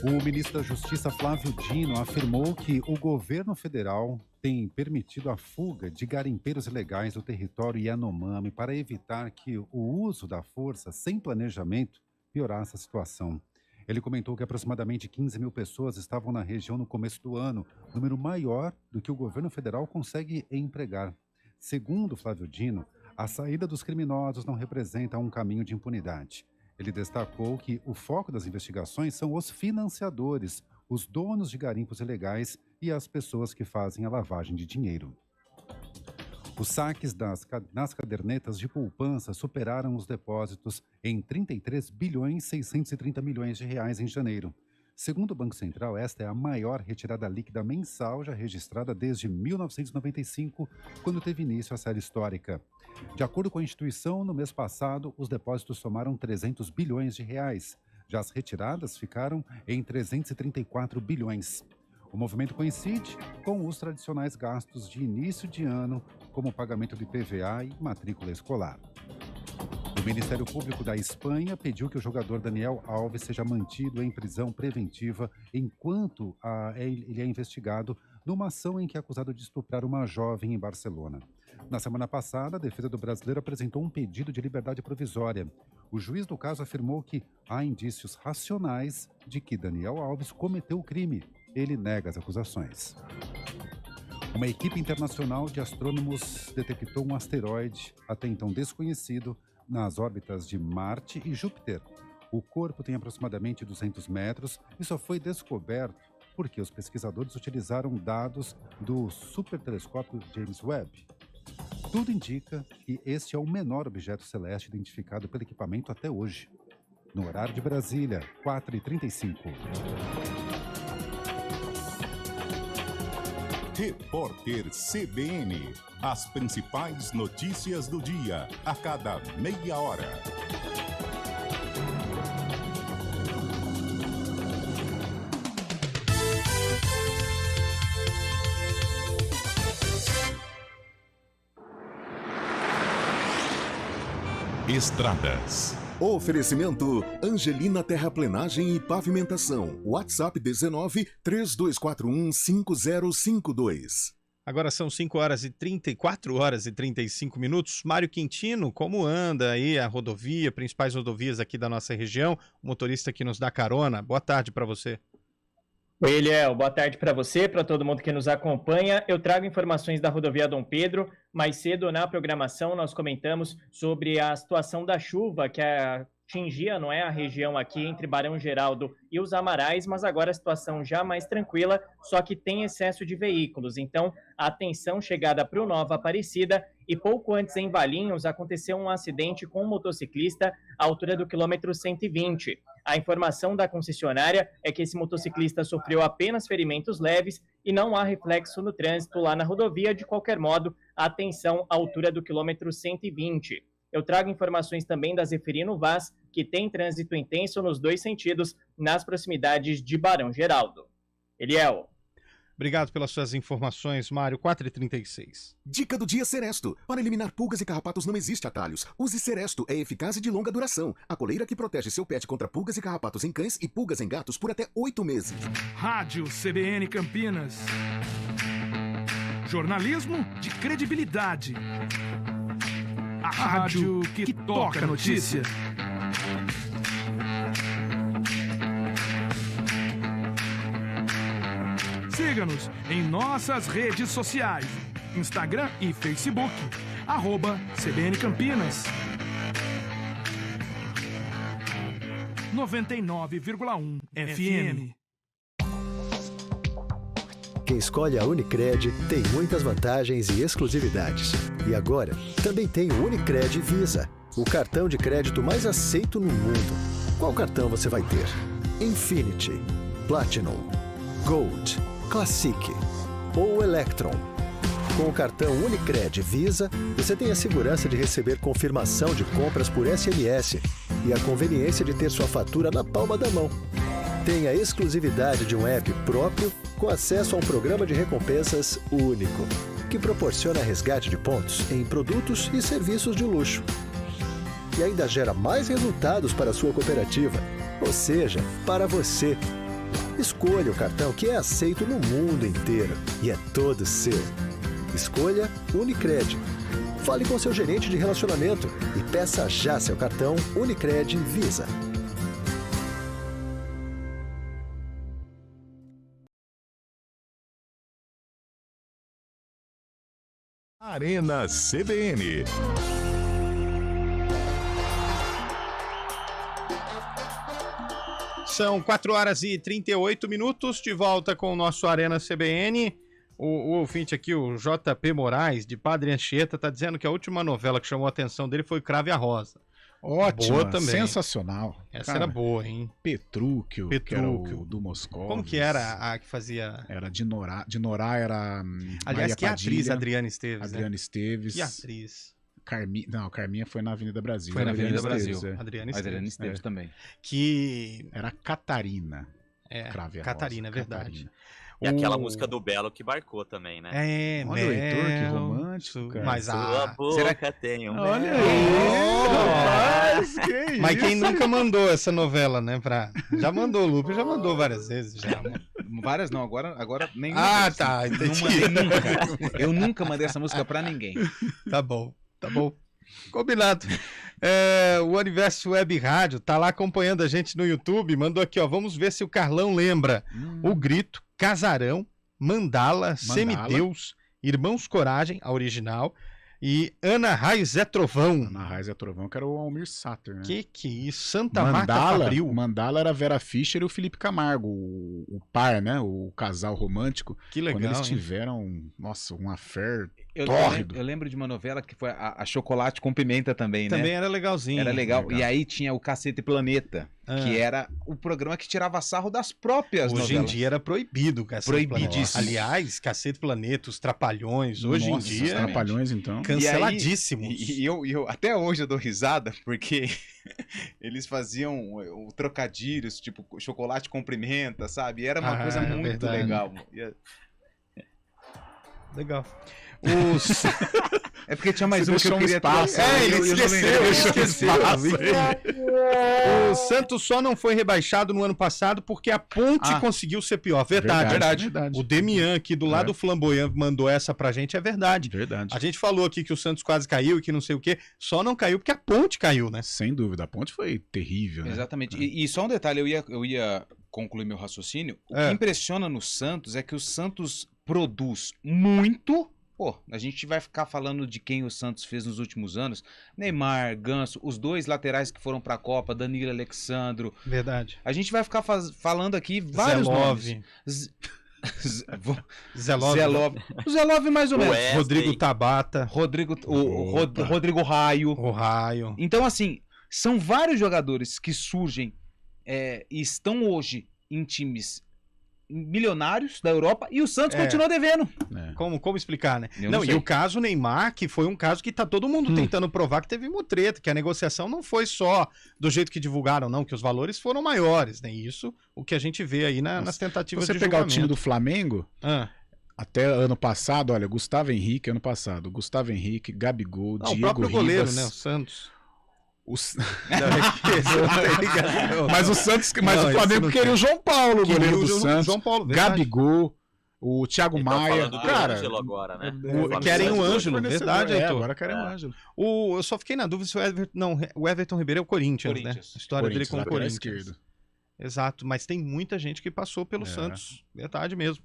Speaker 7: O ministro da Justiça, Flávio Dino, afirmou que o governo federal tem permitido a fuga de garimpeiros ilegais do território Yanomami para evitar que o uso da força sem planejamento piorasse a situação. Ele comentou que aproximadamente 15 mil pessoas estavam na região no começo do ano, número maior do que o governo federal consegue empregar. Segundo Flávio Dino, a saída dos criminosos não representa um caminho de impunidade. Ele destacou que o foco das investigações são os financiadores, os donos de garimpos ilegais e as pessoas que fazem a lavagem de dinheiro. Os saques nas cadernetas de poupança superaram os depósitos em 33 bilhões 630 milhões de reais em janeiro. Segundo o Banco Central, esta é a maior retirada líquida mensal já registrada desde 1995, quando teve início a série histórica. De acordo com a instituição, no mês passado, os depósitos somaram 300 bilhões de reais. Já as retiradas ficaram em 334 bilhões. O movimento coincide com os tradicionais gastos de início de ano, como o pagamento de IPVA e matrícula escolar. O Ministério Público da Espanha pediu que o jogador Daniel Alves seja mantido em prisão preventiva enquanto ele é investigado numa ação em que é acusado de estuprar uma jovem em Barcelona. Na semana passada, a defesa do brasileiro apresentou um pedido de liberdade provisória. O juiz do caso afirmou que há indícios racionais de que Daniel Alves cometeu o crime. Ele nega as acusações. Uma equipe internacional de astrônomos detectou um asteroide, até então desconhecido, nas órbitas de Marte e Júpiter. O corpo tem aproximadamente 200 metros e só foi descoberto porque os pesquisadores utilizaram dados do supertelescópio James Webb. Tudo indica que este é o menor objeto celeste identificado pelo equipamento até hoje. No horário de Brasília, 4h35.
Speaker 5: Repórter CBN. As principais notícias do dia, a cada meia hora. Estradas.
Speaker 6: Oferecimento Angelina Terraplenagem e Pavimentação. WhatsApp 19 3241 5052.
Speaker 1: Agora são 4 horas e 35 minutos. Mário Quintino, como anda aí a rodovia, principais rodovias aqui da nossa região? O motorista que nos dá carona. Boa tarde para você.
Speaker 8: Oi, Eliel. Boa tarde para você, para todo mundo que nos acompanha. Eu trago informações da rodovia Dom Pedro. Mais cedo na programação nós comentamos sobre a situação da chuva que atingia, não é, a região aqui entre Barão Geraldo e os Amarais, mas agora a situação já mais tranquila, só que tem excesso de veículos. Então, atenção chegada para o Nova Aparecida. E pouco antes em Valinhos aconteceu um acidente com um motociclista à altura do quilômetro 120. A informação da concessionária é que esse motociclista sofreu apenas ferimentos leves e não há reflexo no trânsito lá na rodovia. De qualquer modo, atenção à altura do quilômetro 120. Eu trago informações também da Zeferino Vaz, que tem trânsito intenso nos dois sentidos, nas proximidades de Barão Geraldo. Eliel.
Speaker 1: Obrigado pelas suas informações, Mário. 4h36.
Speaker 6: Dica do dia Seresto. Para eliminar pulgas e carrapatos não existe atalhos. Use Seresto, é eficaz e de longa duração. A coleira que protege seu pet contra pulgas e carrapatos em cães e pulgas em gatos por até 8 meses.
Speaker 9: Rádio CBN Campinas. Jornalismo de credibilidade. A rádio que toca a notícia. Siga-nos em nossas redes sociais, Instagram e Facebook, @CBN Campinas. 99,1 FM.
Speaker 10: Quem escolhe a Unicred tem muitas vantagens e exclusividades. E agora, também tem o Unicred Visa, o cartão de crédito mais aceito no mundo. Qual cartão você vai ter? Infinity, Platinum, Gold, Classic ou Electron. Com o cartão Unicred Visa, você tem a segurança de receber confirmação de compras por SMS e a conveniência de ter sua fatura na palma da mão. Tem a exclusividade de um app próprio com acesso a um programa de recompensas único, que proporciona resgate de pontos em produtos e serviços de luxo. E ainda gera mais resultados para a sua cooperativa, ou seja, para você. Escolha o cartão que é aceito no mundo inteiro e é todo seu. Escolha Unicred. Fale com seu gerente de relacionamento e peça já seu cartão Unicred Visa.
Speaker 5: Arena CBN.
Speaker 1: São 4h38, de volta com o nosso Arena CBN. O ouvinte aqui, o JP Moraes, de Padre Anchieta, tá dizendo que a última novela que chamou a atenção dele foi Cravo e a Rosa.
Speaker 2: Ótimo,
Speaker 1: boa também.
Speaker 2: Sensacional.
Speaker 1: Essa era boa, hein?
Speaker 2: Petrúquio, que era o do Moscou.
Speaker 1: Como que era a que fazia?
Speaker 2: Era de Norá era
Speaker 1: Aliás,
Speaker 2: Maria
Speaker 1: que
Speaker 2: Padilha,
Speaker 1: atriz Adriana Esteves,
Speaker 2: Adriana Esteves.
Speaker 1: Que atriz?
Speaker 2: Carminha foi na Avenida Brasil.
Speaker 3: Foi na Avenida
Speaker 2: Esteves,
Speaker 3: Brasil.
Speaker 1: Adriana
Speaker 3: Esteves também.
Speaker 1: Que...
Speaker 2: Era Catarina.
Speaker 1: Catarina, é verdade.
Speaker 2: Catarina.
Speaker 4: E aquela música do Belo que marcou também, né?
Speaker 2: Olha o Heitor, que romântico, cara.
Speaker 1: Mas
Speaker 4: Sua boca
Speaker 3: será
Speaker 4: tem um...
Speaker 2: Olha isso, que
Speaker 1: Mas quem nunca mandou essa novela, né? Já mandou, o Lupe já mandou várias vezes. Já.
Speaker 3: Várias não, agora nenhuma.
Speaker 1: Ah,
Speaker 3: vez.
Speaker 1: tá, entendi.
Speaker 3: Não mandei nunca. Eu nunca mandei essa música pra ninguém.
Speaker 1: Tá bom. Combinado. O Universo Web Rádio tá lá acompanhando a gente no YouTube, mandou aqui, ó, vamos ver se o Carlão lembra. O Grito, Casarão, Mandala, Semideus, Irmãos Coragem, a original, e Ana Raiz Zé Trovão.
Speaker 2: Ana Raiz Zé Trovão, que era o Almir Sater, né?
Speaker 1: Que isso? Santa Marta Fabril.
Speaker 2: Mandala era a Vera Fischer e o Felipe Camargo, o par, né? O casal romântico.
Speaker 1: Que legal,
Speaker 2: quando eles
Speaker 1: hein?
Speaker 2: tiveram, nossa, um affair
Speaker 3: tórrido. Eu lembro de uma novela que foi a Chocolate com Pimenta também, né?
Speaker 1: Também era legalzinho.
Speaker 3: Era legal. E aí tinha o Cacete Planeta, que era o programa que tirava sarro das próprias novelas.
Speaker 1: Hoje em dia era proibido, Cacete
Speaker 3: Proibidíssimo.
Speaker 1: Planeta. Aliás, Cacete Planeta, os Trapalhões, hoje em dia...
Speaker 2: Os Trapalhões, então.
Speaker 1: Canceladíssimos.
Speaker 3: E eu até hoje eu dou risada, porque eles faziam o trocadilhos, tipo chocolate com pimenta, sabe? E era uma coisa muito legal.
Speaker 1: Legal.
Speaker 3: É porque tinha mais um que eu queria
Speaker 2: espaço.
Speaker 1: Ele esqueceu. O Santos só não foi rebaixado no ano passado porque a Ponte conseguiu ser pior. Verdade. O Demian aqui do lado do Flamboyant mandou essa pra gente, é verdade.
Speaker 2: Verdade.
Speaker 1: A gente falou aqui que o Santos quase caiu e que não sei o quê, só não caiu porque a Ponte caiu, né?
Speaker 2: Sem dúvida, a Ponte foi terrível, né?
Speaker 3: Exatamente. E só um detalhe, eu ia concluir meu raciocínio. O que impressiona no Santos é que o Santos produz muito. Pô, a gente vai ficar falando de quem o Santos fez nos últimos anos. Neymar, Ganso, os dois laterais que foram pra Copa, Danilo e Alexandro.
Speaker 1: Verdade.
Speaker 3: A gente vai ficar falando aqui vários nomes. Zelov. O Zelov mais ou menos.
Speaker 1: Rodrigo Tabata.
Speaker 3: Rodrigo Raio.
Speaker 1: O Raio.
Speaker 3: Então, assim, são vários jogadores que surgem e estão hoje em times milionários da Europa e o Santos continua devendo.
Speaker 1: Como explicar, né?
Speaker 3: Não,
Speaker 1: e o caso Neymar, que foi um caso que tá todo mundo tentando provar que teve mutreta, que a negociação não foi só do jeito que divulgaram, não, que os valores foram maiores, né? Isso, o que a gente vê aí nas tentativas de
Speaker 2: julgamento. Você pegar o time do Flamengo, até ano passado, olha, Gustavo Henrique, Gabigol, Diego
Speaker 1: o próprio goleiro,
Speaker 2: Ribas,
Speaker 1: né? O Santos.
Speaker 2: Mas o Santos, o Flamengo queria o João Paulo, o goleiro do Santos.
Speaker 1: João Paulo,
Speaker 2: Gabigol, o Thiago Maia.
Speaker 4: Cara, agora, né?
Speaker 1: Querem o Ângelo, verdade, Heitor.
Speaker 2: Agora querem o Ângelo.
Speaker 1: Eu só fiquei na dúvida se o Everton Ribeiro é o Corinthians, né? A história dele com o Corinthians.
Speaker 2: Esquerdo.
Speaker 1: Exato, mas tem muita gente que passou pelo Santos, verdade mesmo.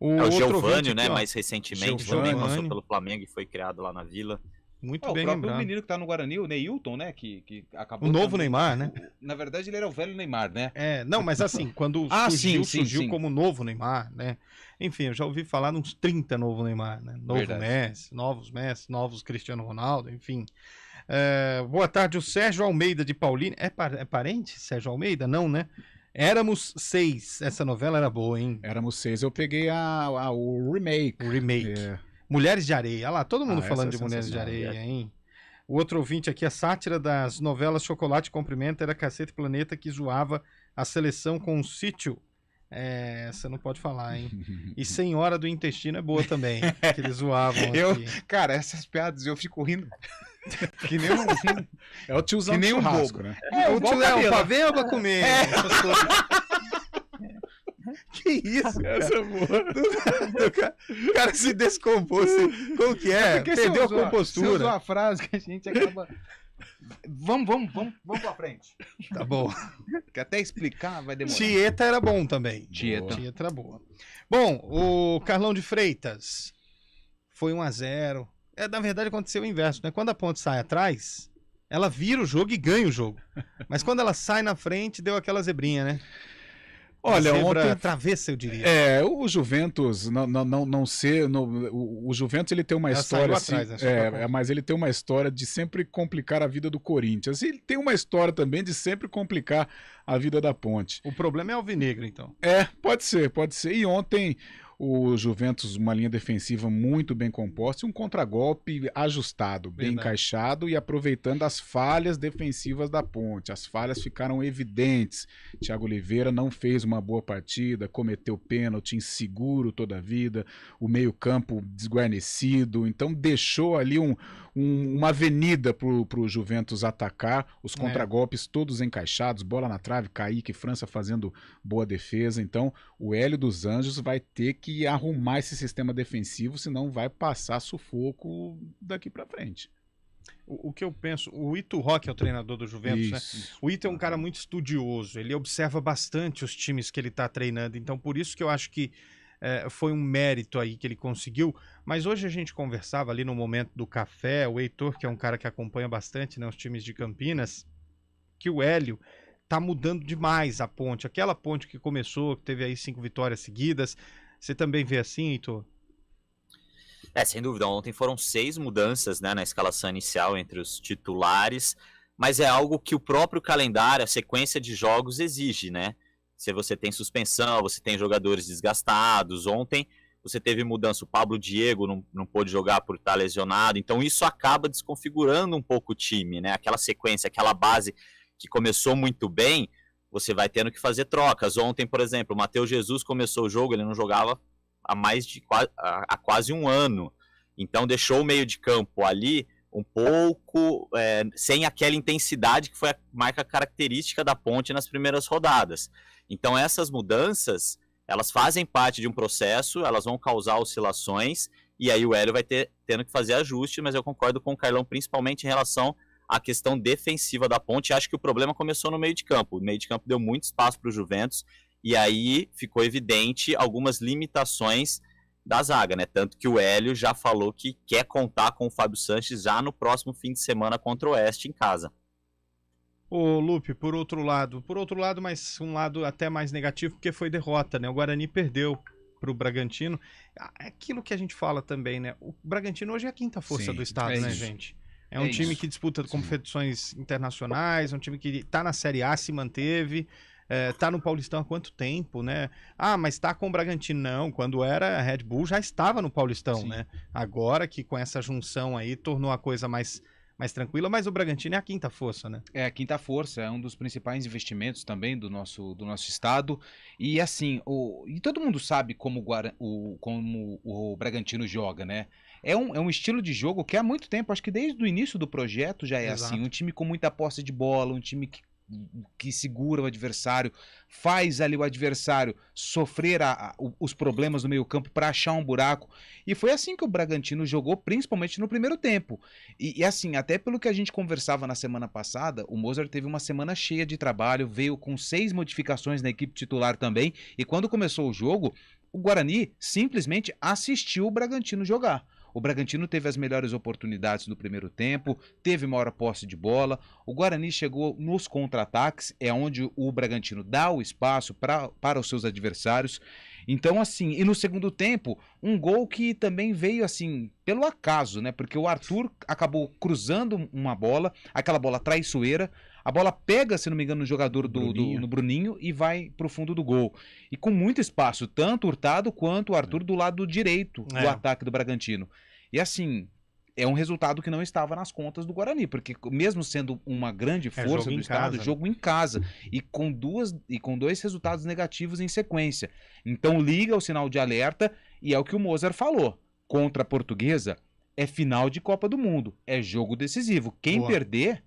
Speaker 4: O Geovânio, né, mais recentemente, também passou pelo Flamengo e foi criado lá na Vila.
Speaker 1: Muito bem
Speaker 3: lembrado. O
Speaker 1: próprio
Speaker 3: menino que tá no Guarani, o Neilton, né, que acabou...
Speaker 1: O novo Neymar, né?
Speaker 3: Na verdade, ele era o velho Neymar, né?
Speaker 1: Não, mas assim, quando surgiu como novo Neymar, né? Enfim, eu já ouvi falar uns 30 novo Neymar, né? Messi, novos Cristiano Ronaldo, enfim. Boa tarde, o Sérgio Almeida de Paulínia. É parente, Sérgio Almeida? Não, né? Éramos 6. Essa novela era boa, hein?
Speaker 2: Éramos 6. Eu peguei o remake.
Speaker 1: O remake. Mulheres de Areia. Olha lá, todo mundo falando de Mulheres de Areia, hein? O outro ouvinte aqui, a sátira das novelas Chocolate com Pimenta era Cacete Planeta, que zoava a seleção com um sítio. Você não pode falar, hein? E Senhora do Intestino é boa também, que eles zoavam aqui.
Speaker 3: Cara, essas piadas eu fico rindo. Que nem
Speaker 2: é o tiozão
Speaker 3: que nem
Speaker 2: do churrasco,
Speaker 3: bobo,
Speaker 2: né?
Speaker 1: O tio é o pavê ou pra comer? Que isso?
Speaker 2: Essa é boa.
Speaker 1: O cara se descompôs. Como que é? Perdeu a compostura.
Speaker 3: Você usou a frase que a gente acaba... Vamos pra frente.
Speaker 1: Tá bom.
Speaker 3: Que até explicar vai demorar.
Speaker 1: Tieta era bom também.
Speaker 3: Tieta
Speaker 1: era boa. Bom, o Carlão de Freitas foi 1-0. Na verdade aconteceu o inverso, né? Quando a Ponte sai atrás, ela vira o jogo e ganha o jogo. Mas quando ela sai na frente, deu aquela zebrinha, né?
Speaker 2: Olha,
Speaker 1: ontem travessa, eu diria.
Speaker 2: O Juventus o Juventus ele tem uma história
Speaker 1: atrás,
Speaker 2: assim,
Speaker 1: né?
Speaker 2: mas ele tem uma história de sempre complicar a vida do Corinthians. Ele tem uma história também de sempre complicar a vida da Ponte.
Speaker 1: O problema é alvinegro, então.
Speaker 2: Pode ser. E ontem o Juventus, uma linha defensiva muito bem composta e um contragolpe ajustado, bem encaixado e aproveitando as falhas defensivas da Ponte. As falhas ficaram evidentes. Thiago Oliveira não fez uma boa partida, cometeu pênalti inseguro toda a vida, o meio-campo desguarnecido, então deixou ali uma avenida para o Juventus atacar, os contragolpes todos encaixados, bola na trave, Kaique, França fazendo boa defesa. Então o Hélio dos Anjos vai ter que arrumar esse sistema defensivo, senão vai passar sufoco daqui para frente.
Speaker 1: O que eu penso, o Ito Roque é o treinador do Juventus, né? O Ito é um cara muito estudioso, ele observa bastante os times que ele está treinando, então por isso que eu acho que foi um mérito aí que ele conseguiu. Mas hoje a gente conversava ali no momento do café, o Heitor, que é um cara que acompanha bastante, né, os times de Campinas, que o Hélio tá mudando demais a Ponte, aquela Ponte que começou, que teve aí 5 vitórias seguidas. Você também vê assim, Heitor?
Speaker 4: Sem dúvida, ontem foram 6 mudanças, né, na escalação inicial entre os titulares, mas é algo que o próprio calendário, a sequência de jogos exige, né? Se você tem suspensão, você tem jogadores desgastados. Ontem você teve mudança, o Pablo Diego não pôde jogar por estar lesionado, então isso acaba desconfigurando um pouco o time, né? Aquela sequência, aquela base que começou muito bem, você vai tendo que fazer trocas. Ontem, por exemplo, o Matheus Jesus começou o jogo, ele não jogava há quase um ano, então deixou o meio de campo ali um pouco sem aquela intensidade que foi a marca característica da Ponte nas primeiras rodadas. Então essas mudanças, elas fazem parte de um processo, elas vão causar oscilações, e aí o Hélio vai tendo que fazer ajuste, mas eu concordo com o Carlão, principalmente em relação à questão defensiva da Ponte. Acho que o problema começou no meio de campo. O meio de campo deu muito espaço para o Juventus, e aí ficou evidente algumas limitações da zaga, né? Tanto que o Hélio já falou que quer contar com o Fábio Sanches já no próximo fim de semana contra o Oeste em casa.
Speaker 1: Ô Lupe, por outro lado, mas um lado até mais negativo, porque foi derrota, né? O Guarani perdeu para o Bragantino. É aquilo que a gente fala também, né? O Bragantino hoje é a quinta força do estado, né, gente? É um time que disputa competições internacionais, um time que tá na Série A, se manteve, tá no Paulistão há quanto tempo, né? Mas tá com o Bragantino. Não, quando era a Red Bull já estava no Paulistão, né? Agora que com essa junção aí tornou a coisa mais tranquila, mas o Bragantino é a quinta força, né?
Speaker 3: É a quinta força, é um dos principais investimentos também do nosso estado. E assim, e todo mundo sabe como o Bragantino joga, né? É um estilo de jogo que há muito tempo, acho que desde o início do projeto já é assim. Um time com muita posse de bola, um time que segura o adversário, faz ali o adversário sofrer os problemas no meio campo para achar um buraco, e foi assim que o Bragantino jogou, principalmente no primeiro tempo, e assim, até pelo que a gente conversava na semana passada, o Mozart teve uma semana cheia de trabalho, veio com 6 modificações na equipe titular também, e quando começou o jogo, o Guarani simplesmente assistiu o Bragantino jogar. O Bragantino teve as melhores oportunidades no primeiro tempo, teve maior posse de bola, o Guarani chegou nos contra-ataques, é onde o Bragantino dá o espaço para os seus adversários. Então, assim, e no segundo tempo, um gol que também veio, assim, pelo acaso, né? Porque o Arthur acabou cruzando uma bola, aquela bola traiçoeira, a bola pega, se não me engano, no jogador no Bruninho e vai pro fundo do gol. E com muito espaço, tanto o Hurtado quanto o Arthur do lado direito do ataque do Bragantino. E assim, é um resultado que não estava nas contas do Guarani, porque mesmo sendo uma grande força do estado, jogo em casa, e com 2 resultados negativos em sequência. Então liga o sinal de alerta, e é o que o Mozart falou. Contra a Portuguesa, é final de Copa do Mundo, é jogo decisivo. Quem perder,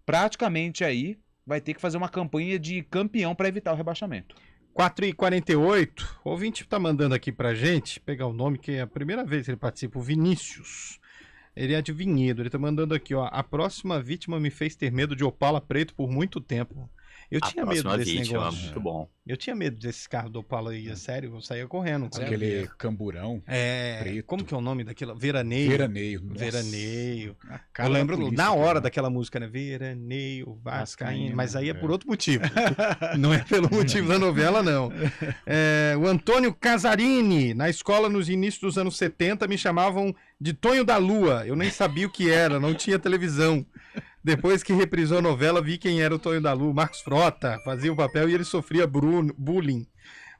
Speaker 3: praticamente aí vai ter que fazer uma campanha de campeão para evitar o rebaixamento.
Speaker 1: 4h48, o ouvinte tá mandando aqui pra gente, pegar o nome, que é a primeira vez que ele participa, o Vinícius. Ele é de Vinhedo, ele tá mandando aqui, ó: a próxima vítima me fez ter medo de Opala preto por muito tempo. Eu tinha medo
Speaker 4: próxima
Speaker 1: desse
Speaker 4: vítima,
Speaker 1: negócio.
Speaker 4: muito bom.
Speaker 1: Eu tinha medo desses carros do Opala aí, é sério, eu saía correndo.
Speaker 2: Aquele camburão preto.
Speaker 1: Como que é o nome daquilo? Veraneio.
Speaker 2: Veraneio. Nossa.
Speaker 1: Veraneio.
Speaker 2: A cara
Speaker 1: Eu
Speaker 2: da
Speaker 1: lembro
Speaker 2: polícia,
Speaker 1: na hora
Speaker 2: cara.
Speaker 1: daquela música, né? Veraneio, Vascaíno. Mas aí é
Speaker 2: é.
Speaker 1: por outro motivo. Não é pelo motivo da novela, não. O Antônio Casarini, na escola nos inícios dos anos 70, me chamavam de Tonho da Lua. Eu nem sabia o que era, não tinha televisão. Depois que reprisou a novela, vi quem era o Tonho da Lua. Marcos Frota fazia o papel e ele sofria bullying.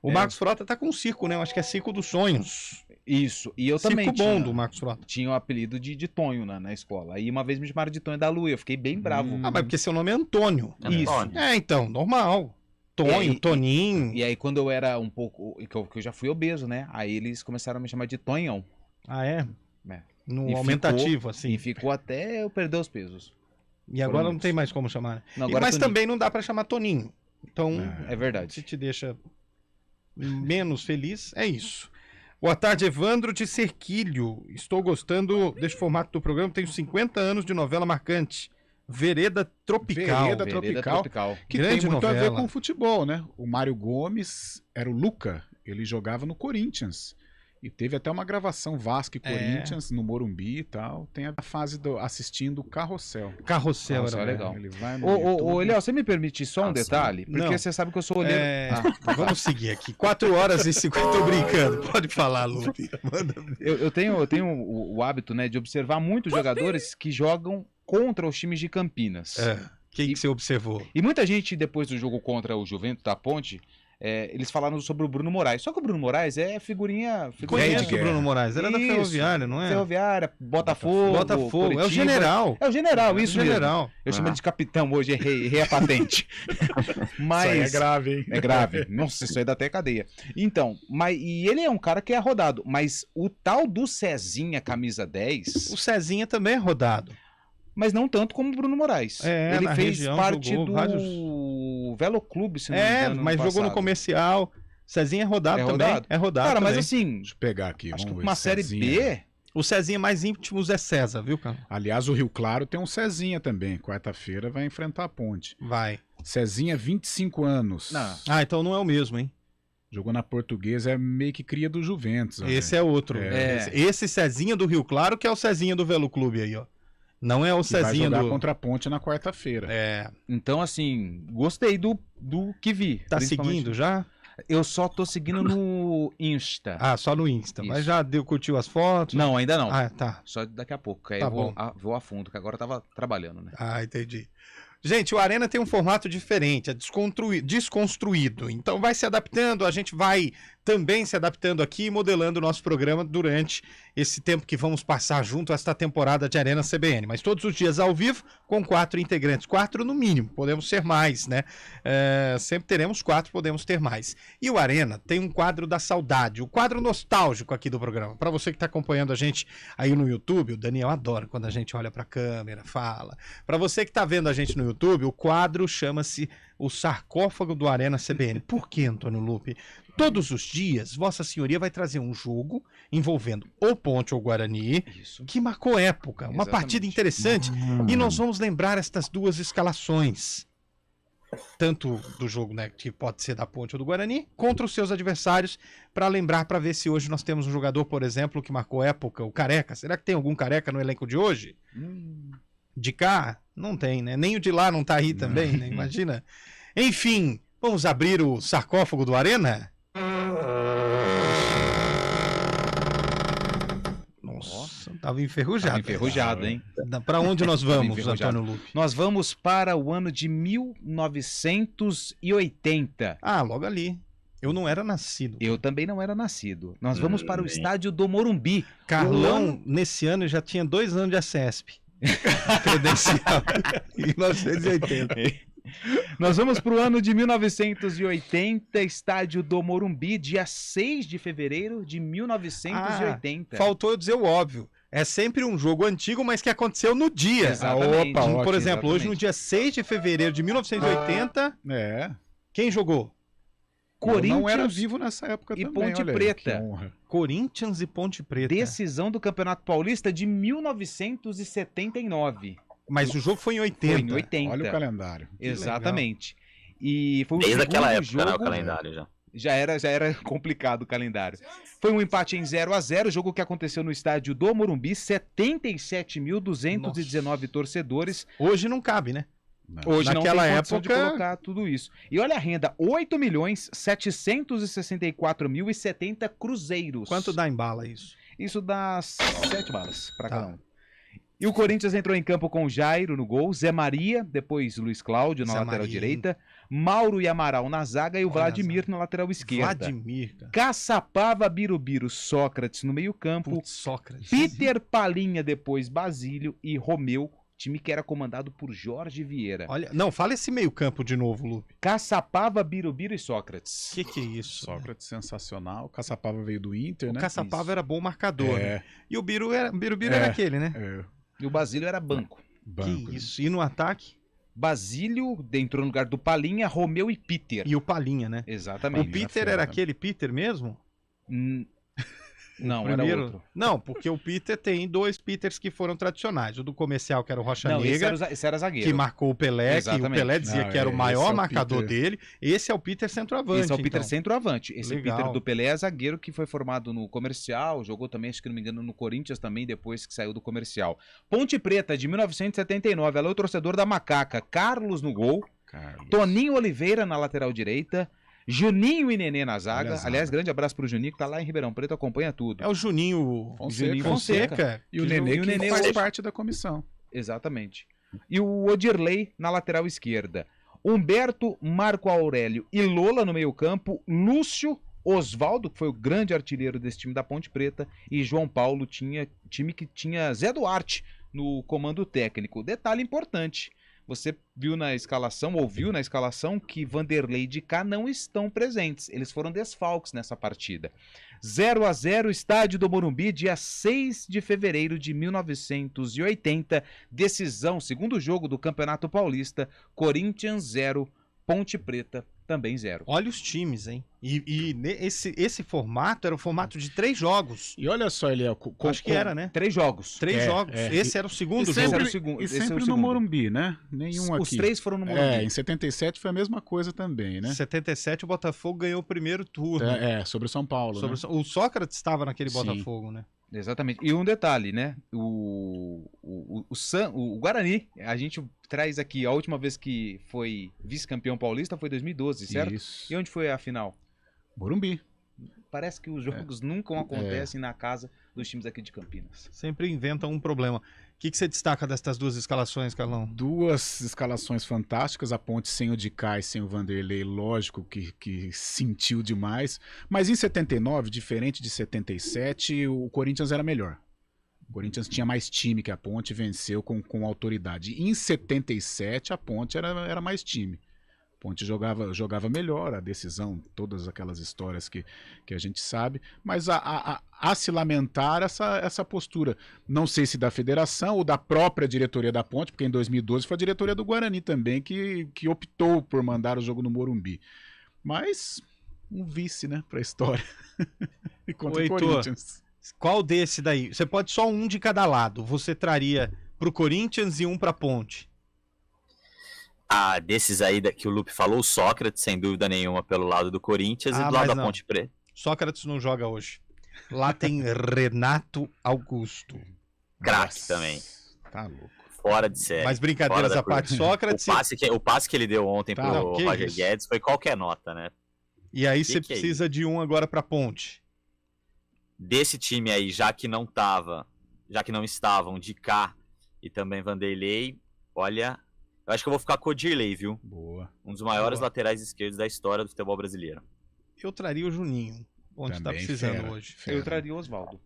Speaker 1: O Marcos Frota tá com um circo, né? Eu acho que é Circo dos Sonhos.
Speaker 3: Isso, e eu
Speaker 1: Circo
Speaker 3: também
Speaker 1: bom do Marcos Frota.
Speaker 3: tinha o apelido de Tonho na escola. Aí uma vez me chamaram de Tonho da Lua, eu fiquei bem bravo.
Speaker 1: Ah, mas porque seu nome é Antônio.
Speaker 3: Isso.
Speaker 1: Então, normal. Tonho, Toninho.
Speaker 3: E aí quando eu era um pouco, que eu já fui obeso, né? Aí eles começaram a me chamar de Tonhão.
Speaker 1: Ah, é?
Speaker 3: É.
Speaker 1: No
Speaker 3: E
Speaker 1: aumentativo, assim.
Speaker 3: E ficou até eu perder os pesos.
Speaker 1: E agora não tem mais como chamar. Né?
Speaker 3: Não, agora
Speaker 1: Mas
Speaker 3: Toninho.
Speaker 1: também não dá pra chamar Toninho. Então,
Speaker 3: É verdade.
Speaker 1: se te deixa menos feliz, é isso. Boa tarde, Evandro de Serquilho. Estou gostando deste formato do programa. Tenho 50 anos de novela marcante. Vereda Tropical.
Speaker 2: Vereda Tropical. Que
Speaker 1: Grande
Speaker 2: tem muito a ver
Speaker 1: novela.
Speaker 2: com futebol, né? O Mário Gomes era o Luca, ele jogava no Corinthians. E teve até uma gravação Vasco e Corinthians no Morumbi e tal. Tem a fase assistindo Carrossel.
Speaker 1: Carrossel
Speaker 3: Nossa,
Speaker 1: era
Speaker 3: legal.
Speaker 2: Ele vai no
Speaker 3: Ô,
Speaker 2: YouTube.
Speaker 3: Léo, você me permite só um detalhe? Porque
Speaker 1: Não.
Speaker 3: você sabe que eu sou olheiro.
Speaker 1: Vamos seguir aqui. 4 horas e 50. Tô brincando. Pode falar, Lupe. Manda ver.
Speaker 3: Eu tenho o hábito, né, de observar muitos jogadores que jogam contra os times de Campinas.
Speaker 1: Quem que você observou?
Speaker 3: E muita gente, depois do jogo contra o Juventus da Ponte, eles falaram sobre o Bruno Moraes. Só que o Bruno Moraes é figurinha...
Speaker 1: Conhece o Bruno Moraes? Era da Ferroviária, não é?
Speaker 3: Ferroviária, Botafogo,
Speaker 1: Botafogo. É o
Speaker 3: Curitiba.
Speaker 1: general.
Speaker 3: É o general, isso mesmo.
Speaker 1: general.
Speaker 3: Eu chamo ele de capitão hoje, errei a patente. Mas...
Speaker 2: Isso aí é grave, hein?
Speaker 3: É grave. Nossa, isso aí dá até cadeia. Então, e ele é um cara que é rodado, mas o tal do Cezinha, camisa 10...
Speaker 1: O Cezinha também é rodado.
Speaker 3: Mas não tanto como o Bruno Moraes. Ele
Speaker 1: na
Speaker 3: fez
Speaker 1: região,
Speaker 3: parte
Speaker 1: jogou
Speaker 3: do
Speaker 1: vários...
Speaker 3: Velo Clube, se não me engano.
Speaker 1: Mas
Speaker 3: no
Speaker 1: jogou no
Speaker 3: passado.
Speaker 1: comercial. Cezinha é rodado também.
Speaker 3: rodado?
Speaker 1: É rodado
Speaker 3: Cara,
Speaker 1: também.
Speaker 3: mas assim,
Speaker 2: Deixa eu pegar aqui.
Speaker 3: acho que
Speaker 2: vamos ver.
Speaker 3: uma série
Speaker 2: Cezinha.
Speaker 3: B...
Speaker 1: O Cezinha mais íntimo é César, viu, cara?
Speaker 2: Aliás, o Rio Claro tem um Cezinha também. Quarta-feira vai enfrentar a Ponte.
Speaker 1: Vai.
Speaker 2: Cezinha, 25 anos.
Speaker 3: Não.
Speaker 1: Ah, então não é o mesmo, hein?
Speaker 2: Jogou na Portuguesa, é meio que cria do Juventus.
Speaker 1: Esse é outro. Esse Cezinha do Rio Claro que é o Cezinha do Velo Clube aí, ó. Não é o Cezinha
Speaker 2: vai jogar
Speaker 1: do...
Speaker 2: contra a Ponte na quarta-feira.
Speaker 3: Então, assim, gostei do que vi.
Speaker 1: Tá
Speaker 3: principalmente.
Speaker 1: seguindo já?
Speaker 3: Eu só tô seguindo no Insta.
Speaker 1: Ah, só no Insta. Mas
Speaker 3: Isso.
Speaker 1: já curtiu as fotos?
Speaker 3: Não, ainda não.
Speaker 1: Ah, tá.
Speaker 3: Só daqui a pouco. Aí
Speaker 1: Tá
Speaker 3: eu vou,
Speaker 1: bom.
Speaker 3: vou a fundo, que agora eu tava trabalhando, né?
Speaker 1: Ah, entendi. Gente, o Arena tem um formato diferente, é desconstruído. Então vai se adaptando, a gente vai também se adaptando aqui e modelando o nosso programa durante esse tempo que vamos passar junto esta temporada de Arena CBN. Mas todos os dias ao vivo, com 4 integrantes. 4 no mínimo, podemos ser mais, né? Sempre teremos 4, podemos ter mais. E o Arena tem um quadro da saudade, o quadro nostálgico aqui do programa. Para você que está acompanhando a gente aí no YouTube, o Daniel adora quando a gente olha para a câmera, fala. Para você que está vendo a gente no YouTube, o quadro chama-se O Sarcófago do Arena CBN. Por que, Antônio Lupe? Todos os dias, Vossa Senhoria vai trazer um jogo envolvendo ou Ponte ou Guarani, que marcou época, uma partida interessante, e nós vamos lembrar estas duas escalações. Tanto do jogo, né, que pode ser da Ponte ou do Guarani, contra os seus adversários, para lembrar, para ver se hoje nós temos um jogador, por exemplo, que marcou época, o Careca. Será que tem algum Careca no elenco de hoje? De cá? Não tem, né? Nem o de lá não tá aí também, né? Imagina. Enfim, vamos abrir o sarcófago do Arena? Nossa, tava enferrujado.
Speaker 3: Tava enferrujado, hein?
Speaker 1: Para onde nós vamos,
Speaker 3: enferrujado.
Speaker 1: Antônio Lupe?
Speaker 3: Nós vamos para o ano de 1980.
Speaker 1: Ah, logo ali. Eu não era nascido.
Speaker 3: Eu também não era nascido. Nós vamos para o estádio do Morumbi.
Speaker 1: Carlão, nesse ano, já tinha 2 anos de ACESP. Credencial. Em 1980.
Speaker 3: Nós vamos para o ano de 1980, estádio do Morumbi, dia 6 de fevereiro de 1980.
Speaker 1: Faltou eu dizer o óbvio. É sempre um jogo antigo, mas que aconteceu no dia.
Speaker 3: Exatamente.
Speaker 1: Por
Speaker 2: ótimo,
Speaker 1: exemplo, hoje no
Speaker 3: exatamente.
Speaker 1: dia 6 de fevereiro de 1980, quem jogou?
Speaker 3: Corinthians
Speaker 2: Eu não era vivo nessa época
Speaker 3: e
Speaker 2: também,
Speaker 3: Ponte
Speaker 2: olha aí,
Speaker 3: Preta.
Speaker 2: que honra.
Speaker 1: Corinthians e Ponte Preta.
Speaker 3: Decisão do Campeonato Paulista de 1979.
Speaker 1: Mas o jogo foi em 80.
Speaker 3: Foi em 80.
Speaker 2: Olha o calendário.
Speaker 3: Exatamente. E foi o
Speaker 4: Desde
Speaker 3: segundo
Speaker 4: aquela época,
Speaker 3: jogo,
Speaker 4: né, o calendário já.
Speaker 3: Já era complicado o calendário. Foi um empate em 0-0, jogo que aconteceu no estádio do Morumbi, 77.219 torcedores.
Speaker 1: Hoje não cabe, né?
Speaker 3: Hoje
Speaker 1: Naquela
Speaker 3: não tem condição de
Speaker 1: época-
Speaker 3: colocar tudo isso. E olha a renda, 8.764.070 cruzeiros.
Speaker 1: Quanto dá em bala isso?
Speaker 3: Isso dá 7 balas para
Speaker 1: Tá.
Speaker 3: cada um. E o Corinthians entrou em campo com Jairo no gol, Zé Maria, depois Luiz Cláudio na
Speaker 1: Zé
Speaker 3: lateral
Speaker 1: Maria,
Speaker 3: direita, Mauro e Amaral na zaga e o
Speaker 1: Olha
Speaker 3: Vladimir
Speaker 1: a
Speaker 3: na lateral esquerda.
Speaker 1: Vladimir, cara.
Speaker 3: Caçapava, Birubiru, Sócrates no meio-campo,
Speaker 1: Putz, Sócrates.
Speaker 3: Peter Palinha, depois Basílio e Romeu, time que era comandado por Jorge Vieira.
Speaker 1: Olha, não, fala esse meio-campo de novo, Lupe.
Speaker 3: Caçapava, Birubiru e Sócrates.
Speaker 1: Que é isso?
Speaker 2: Sócrates sensacional. Caçapava veio do Inter,
Speaker 1: O
Speaker 2: né?
Speaker 1: Caçapava era bom marcador, né?
Speaker 2: É,
Speaker 1: E o Birubiru era aquele, né?
Speaker 2: é.
Speaker 3: E o Basílio era banco.
Speaker 2: Banco.
Speaker 1: Que isso. E no ataque?
Speaker 3: Basílio entrou no lugar do Palinha, Romeu e Peter.
Speaker 1: E o Palinha, né?
Speaker 3: Exatamente.
Speaker 1: O Peter era aquele Peter mesmo?
Speaker 3: Não,
Speaker 1: O
Speaker 3: era
Speaker 1: primeiro?
Speaker 3: outro.
Speaker 1: Não, porque o Peter tem dois Peters que foram tradicionais. O do comercial, que era o Rocha
Speaker 3: Não,
Speaker 1: Negra,
Speaker 3: esse era zagueiro.
Speaker 1: que marcou o Pelé, que o
Speaker 3: Exatamente.
Speaker 1: Pelé dizia
Speaker 2: Não,
Speaker 1: que era o
Speaker 2: esse
Speaker 1: maior
Speaker 2: é o
Speaker 1: marcador
Speaker 2: Peter.
Speaker 1: dele. Esse é o Peter centroavante.
Speaker 3: Esse é o Peter
Speaker 1: então.
Speaker 3: centroavante. Esse
Speaker 1: Legal.
Speaker 3: Peter do Pelé é zagueiro que foi formado no comercial, jogou também, acho que não me engano, no Corinthians também, depois que saiu do comercial. Ponte Preta, de 1979, ela é o torcedor da Macaca. Carlos no gol,
Speaker 2: Carlos.
Speaker 3: Toninho Oliveira na lateral direita, Juninho e Nenê na zaga.
Speaker 2: Olha a zaga.
Speaker 3: Aliás, grande abraço pro Juninho, que tá lá em Ribeirão Preto, acompanha tudo.
Speaker 1: É o Juninho
Speaker 3: Juninho
Speaker 1: Fonseca.
Speaker 2: E o
Speaker 1: que
Speaker 2: Nenê,
Speaker 3: e o
Speaker 2: que
Speaker 3: Nenê
Speaker 2: faz
Speaker 3: hoje-
Speaker 2: parte da comissão.
Speaker 3: Exatamente. E o Odirley na lateral esquerda. Humberto, Marco Aurélio e Lola no meio-campo. Lúcio, Oswaldo, que foi o grande artilheiro desse time da Ponte Preta. E João Paulo, time que tinha Zé Duarte no comando técnico. Detalhe importante. Você viu na escalação, ouviu na escalação, que Vanderlei e Dicá não estão presentes. Eles foram desfalques nessa partida. 0-0, estádio do Morumbi, dia 6 de fevereiro de 1980. Decisão, segundo jogo do Campeonato Paulista. Corinthians 0, Ponte Preta também 0.
Speaker 1: Olha os times, hein? Esse formato era o formato de 3 jogos.
Speaker 2: E olha só, Eliel.
Speaker 1: Acho que era, né?
Speaker 3: 3 jogos.
Speaker 1: 3 jogos.
Speaker 2: é.
Speaker 1: Esse era o segundo
Speaker 2: E
Speaker 1: jogo.
Speaker 2: sempre,
Speaker 3: era o segundo,
Speaker 2: e
Speaker 3: esse é o
Speaker 2: sempre no
Speaker 3: segundo.
Speaker 2: Morumbi, né? Nenhum
Speaker 3: Os
Speaker 2: aqui.
Speaker 3: 3 foram no Morumbi.
Speaker 2: É, em 77 foi a mesma coisa também, né?
Speaker 1: 77 o Botafogo ganhou o primeiro turno.
Speaker 2: Sobre o São Paulo,
Speaker 1: Sobre
Speaker 2: né?
Speaker 1: o Sócrates estava naquele
Speaker 2: Sim.
Speaker 1: Botafogo, né?
Speaker 3: Exatamente. E um detalhe, né? O Guarani, a gente traz aqui, a última vez que foi vice-campeão paulista foi em 2012, certo?
Speaker 2: Isso.
Speaker 3: E onde foi a final?
Speaker 2: Morumbi.
Speaker 3: Parece que os jogos nunca acontecem na casa dos times aqui de Campinas.
Speaker 1: Sempre inventam um problema. O que você destaca destas duas escalações, Carlão?
Speaker 2: Duas escalações fantásticas, a Ponte sem o Dicá e sem o Vanderlei, lógico que sentiu demais, mas em 79, diferente de 77, o Corinthians era melhor. O Corinthians tinha mais time que a Ponte, venceu com autoridade. Em 77, a Ponte era mais time. A Ponte jogava melhor, a decisão, todas aquelas histórias que a gente sabe, mas a se lamentar essa postura, não sei se da federação ou da própria diretoria da Ponte, porque em 2012 foi a diretoria do Guarani também que optou por mandar o jogo no Morumbi. Mas um vice, né, pra história. E contra o
Speaker 1: Heitor,
Speaker 2: Corinthians.
Speaker 1: Qual desse daí? Você pode só um de cada lado. Você traria pro Corinthians e um pra Ponte.
Speaker 4: Ah, desses aí que o Lupe falou, o Sócrates, sem dúvida nenhuma, pelo lado do Corinthians e do lado da Ponte Preta.
Speaker 1: Sócrates não joga hoje. Lá tem Renato Augusto.
Speaker 4: Craque também.
Speaker 2: Tá louco.
Speaker 4: Fora de série.
Speaker 1: Mas brincadeiras à parte, Sócrates...
Speaker 4: O passe que ele deu ontem pro Roger
Speaker 1: isso?
Speaker 4: Guedes foi qualquer nota, né?
Speaker 1: E aí
Speaker 4: Que
Speaker 1: você
Speaker 4: que é
Speaker 1: precisa de um agora pra Ponte.
Speaker 4: Desse time aí, já que não estavam Dicá e também Vanderlei, olha, eu acho que eu vou ficar com o Odirley, viu?
Speaker 2: Boa.
Speaker 4: Um dos maiores laterais esquerdos da história do futebol brasileiro.
Speaker 1: Eu traria o Juninho. Onde tá
Speaker 2: Também
Speaker 1: precisando
Speaker 2: fera,
Speaker 1: hoje.
Speaker 2: fera.
Speaker 3: Eu traria o Oswaldo.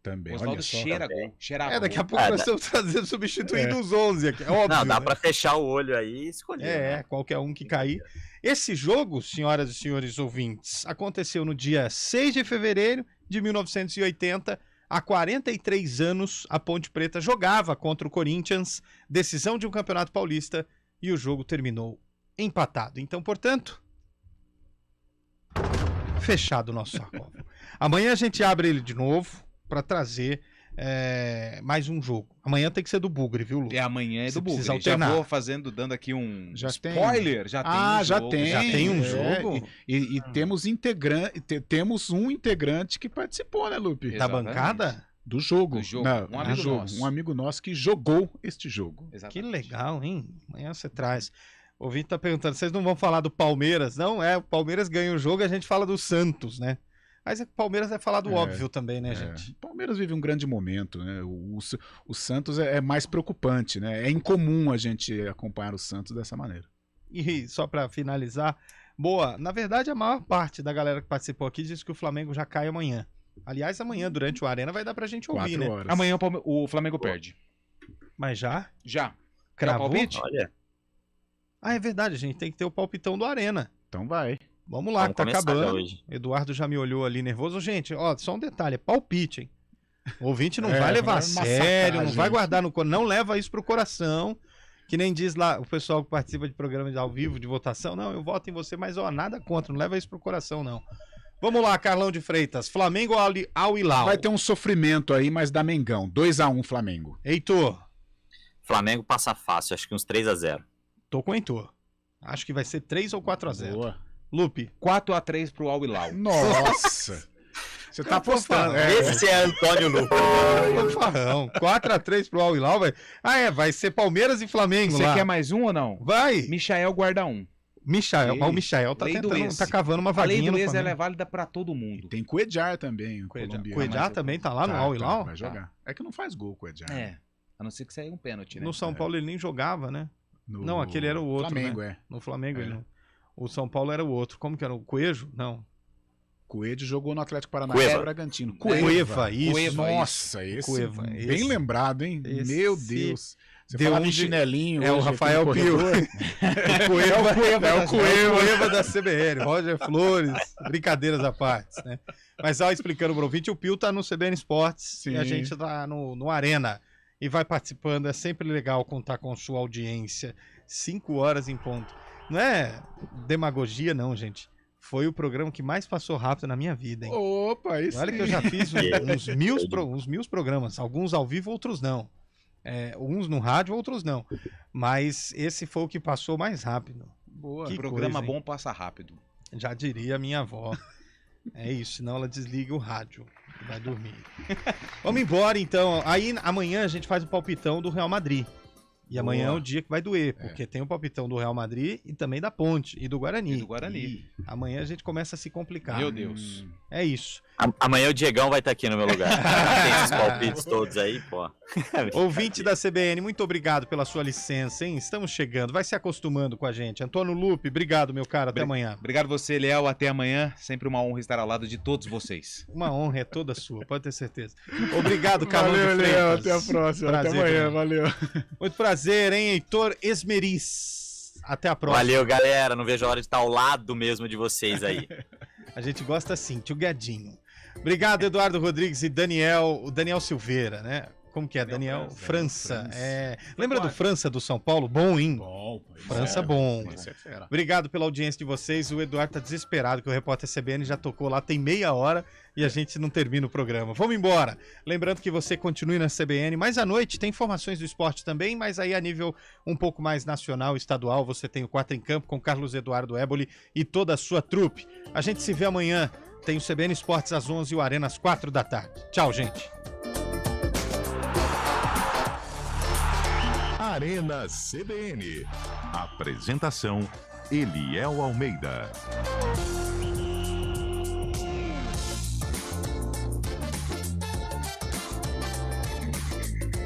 Speaker 2: Também.
Speaker 3: Oswaldo
Speaker 2: Olha só.
Speaker 3: cheira gol. Cheira
Speaker 1: Daqui a
Speaker 3: gol.
Speaker 1: pouco nós estamos trazendo, substituindo os 11 aqui. É óbvio,
Speaker 4: Não, dá
Speaker 1: né?
Speaker 4: pra fechar o olho aí e escolher. né?
Speaker 1: Qualquer um que cair. Esse jogo, senhoras e senhores ouvintes, aconteceu no dia 6 de fevereiro de 1980. Há 43 anos, a Ponte Preta jogava contra o Corinthians, decisão de um campeonato paulista, e o jogo terminou empatado. Então, portanto, fechado o nosso sarcófago. Amanhã a gente abre ele de novo para trazer mais um jogo. Amanhã tem que ser do Bugre, viu, Lu?
Speaker 3: Amanhã é
Speaker 1: Você
Speaker 3: do
Speaker 1: precisa
Speaker 3: Bugre. Já
Speaker 1: alternar.
Speaker 3: vou dando aqui um
Speaker 2: Já tem.
Speaker 3: spoiler. Já tem um
Speaker 2: já
Speaker 3: jogo.
Speaker 2: tem.
Speaker 1: Já tem um jogo?
Speaker 2: E temos temos um integrante que participou, né, Lupe?
Speaker 1: Da
Speaker 3: Exatamente.
Speaker 1: bancada?
Speaker 2: Do jogo.
Speaker 3: Do jogo.
Speaker 2: Não,
Speaker 3: Um amigo nosso.
Speaker 2: Um amigo nosso que jogou este jogo.
Speaker 1: Que
Speaker 3: Exatamente.
Speaker 1: legal, hein? Amanhã você traz. O ouvinte tá perguntando, vocês não vão falar do Palmeiras? Não, o Palmeiras ganha o jogo e a gente fala do Santos, né? Mas o Palmeiras vai falar do óbvio também, né, gente?
Speaker 2: O Palmeiras vive um grande momento, né? O Santos é mais preocupante, né? É incomum a gente acompanhar o Santos dessa maneira.
Speaker 1: E só pra finalizar, na verdade a maior parte da galera que participou aqui disse que o Flamengo já cai amanhã. Aliás, amanhã, durante o Arena, vai dar pra gente ouvir,
Speaker 2: 4
Speaker 1: né?
Speaker 2: horas.
Speaker 3: Amanhã o Flamengo perde.
Speaker 1: Mas já?
Speaker 3: Já.
Speaker 1: Cravou?
Speaker 3: Quer o palpite?
Speaker 4: Olha,
Speaker 1: Ah, é verdade, a gente tem que ter o palpitão do Arena.
Speaker 2: Então vai.
Speaker 1: Vamos lá,
Speaker 4: vamos
Speaker 1: que tá
Speaker 4: começar já
Speaker 1: acabando.
Speaker 4: hoje.
Speaker 1: Eduardo já me olhou ali nervoso. Gente, ó, só um detalhe, é palpite, hein? O ouvinte não vai
Speaker 2: É
Speaker 1: levar a
Speaker 2: uma
Speaker 1: sério, não
Speaker 2: sacagem.
Speaker 1: vai guardar no coração, não leva isso pro coração. Que nem diz lá o pessoal que participa de programas ao vivo, de votação. Não, eu voto em você, mas ó, nada contra, não leva isso pro coração, não. Vamos lá, Carlão de Freitas. Flamengo ao Hilal.
Speaker 2: Vai ter um sofrimento aí, mas dá Mengão. 2-1 Flamengo.
Speaker 1: Heitor,
Speaker 4: Flamengo passa fácil, acho que uns 3-0.
Speaker 1: tô com o Heitor. Acho que vai ser 3 ou 4-0.
Speaker 2: Boa.
Speaker 1: Lupe.
Speaker 3: 4-3 pro Al Hilal.
Speaker 2: Nossa. Você tá apostando.
Speaker 4: Esse é Antônio Lucas.
Speaker 1: Farrão. 4-3 pro Al Hilal, vai. Vai ser Palmeiras e Flamengo
Speaker 3: Você
Speaker 1: lá.
Speaker 3: quer mais um ou não?
Speaker 1: Vai.
Speaker 3: Michael guarda um.
Speaker 1: Michael,
Speaker 3: Ei,
Speaker 1: o Michael tá
Speaker 3: lei do
Speaker 1: tentando,
Speaker 3: ex.
Speaker 1: tá cavando uma
Speaker 3: A lei
Speaker 1: vaguinha
Speaker 3: do
Speaker 1: no
Speaker 3: ex ela é
Speaker 1: Flamengo.
Speaker 3: válida pra todo mundo.
Speaker 2: Tem Cuejar também, o colombiano.
Speaker 1: Cuejar também tá lá no Al Hilal?
Speaker 2: Vai jogar. É que não faz gol, Cuejar.
Speaker 3: É. A não ser que saia um pênalti, né?
Speaker 1: No São Paulo ele nem jogava, né?
Speaker 2: No
Speaker 1: Não, aquele era o outro,
Speaker 2: Flamengo,
Speaker 1: né?
Speaker 2: é.
Speaker 1: No Flamengo
Speaker 2: É.
Speaker 1: ele não. O São Paulo era o outro. Como que era? O Coelho? Não.
Speaker 2: Coelho jogou no Atlético Paranaense
Speaker 4: Cueva.
Speaker 2: e Bragantino.
Speaker 1: Cueva, isso.
Speaker 2: Nossa, esse.
Speaker 1: Cueva,
Speaker 2: bem
Speaker 1: esse.
Speaker 2: lembrado, hein?
Speaker 1: Esse
Speaker 2: Meu Deus. Você
Speaker 1: deu
Speaker 2: falava
Speaker 1: um
Speaker 2: em
Speaker 1: de-
Speaker 2: chinelinho.
Speaker 1: É o
Speaker 2: hoje aqui
Speaker 1: Rafael
Speaker 2: no
Speaker 1: Pio.
Speaker 2: corredor.
Speaker 1: É o Cueva da CBN, Roger Flores, brincadeiras à parte, né? Mas ó, explicando pro ouvinte, o Pio tá no CBN Esportes
Speaker 2: Sim.
Speaker 1: e a gente tá no Arena e vai participando, é sempre legal contar com sua audiência, 5 horas em ponto. Não é demagogia não, gente, foi o programa que mais passou rápido na minha vida, hein?
Speaker 2: Opa, isso.
Speaker 1: Olha que eu já fiz uns mil programas, alguns ao vivo, outros não. Uns no rádio, outros não. Mas esse foi o que passou mais rápido.
Speaker 2: Boa.
Speaker 1: Que
Speaker 3: Programa
Speaker 1: coisa, hein?
Speaker 3: bom passa rápido.
Speaker 1: Já diria a minha avó. É isso, senão ela desliga o rádio e vai dormir. Vamos embora então. Aí amanhã a gente faz o palpitão do Real Madrid. E amanhã é o dia que vai doer, porque tem o palpitão do Real Madrid e também da Ponte e do Guarani.
Speaker 3: E do Guarani.
Speaker 1: Amanhã a gente começa a se complicar.
Speaker 3: Meu Deus.
Speaker 1: É isso.
Speaker 4: Amanhã o Diegão vai estar aqui no meu lugar. Tem esses palpites todos aí, pô.
Speaker 1: Ouvinte da CBN, muito obrigado pela sua licença, hein? Estamos chegando, vai se acostumando com a gente. Antônio Lupe, obrigado, meu cara, até amanhã.
Speaker 3: Obrigado você, Léo. Até amanhã. Sempre uma honra estar ao lado de todos vocês.
Speaker 1: Uma honra é toda sua, pode ter certeza. Obrigado, Carlão
Speaker 2: Valeu,
Speaker 1: de
Speaker 2: Léo.
Speaker 1: Freitas.
Speaker 2: Até a próxima.
Speaker 1: Prazer,
Speaker 2: Até amanhã.
Speaker 1: Léo.
Speaker 2: Valeu.
Speaker 1: Muito prazer, hein, Heitor Esmeriz. Até a próxima.
Speaker 4: Valeu, galera. Não vejo a hora de estar ao lado mesmo de vocês aí.
Speaker 1: A gente gosta assim, tio Gadinho. Obrigado, Eduardo Rodrigues e o Daniel Silveira, né? Como que é? Daniel França. Lembra do França do São Paulo? Bom, hein?
Speaker 2: Bom.
Speaker 1: França bom.
Speaker 2: Isso é fera.
Speaker 1: Obrigado pela audiência de vocês. O Eduardo tá desesperado que o repórter CBN já tocou lá, tem meia hora e a gente não termina o programa. Vamos embora. Lembrando que você continue na CBN, mas à noite tem informações do esporte também, mas aí a nível um pouco mais nacional, estadual, você tem o 4 em Campo com Carlos Eduardo Éboli e toda a sua trupe. A gente se vê amanhã. Tem o CBN Esportes às 11 e o Arena às 4 da tarde. Tchau, gente.
Speaker 5: Arena CBN. Apresentação: Eliel Almeida.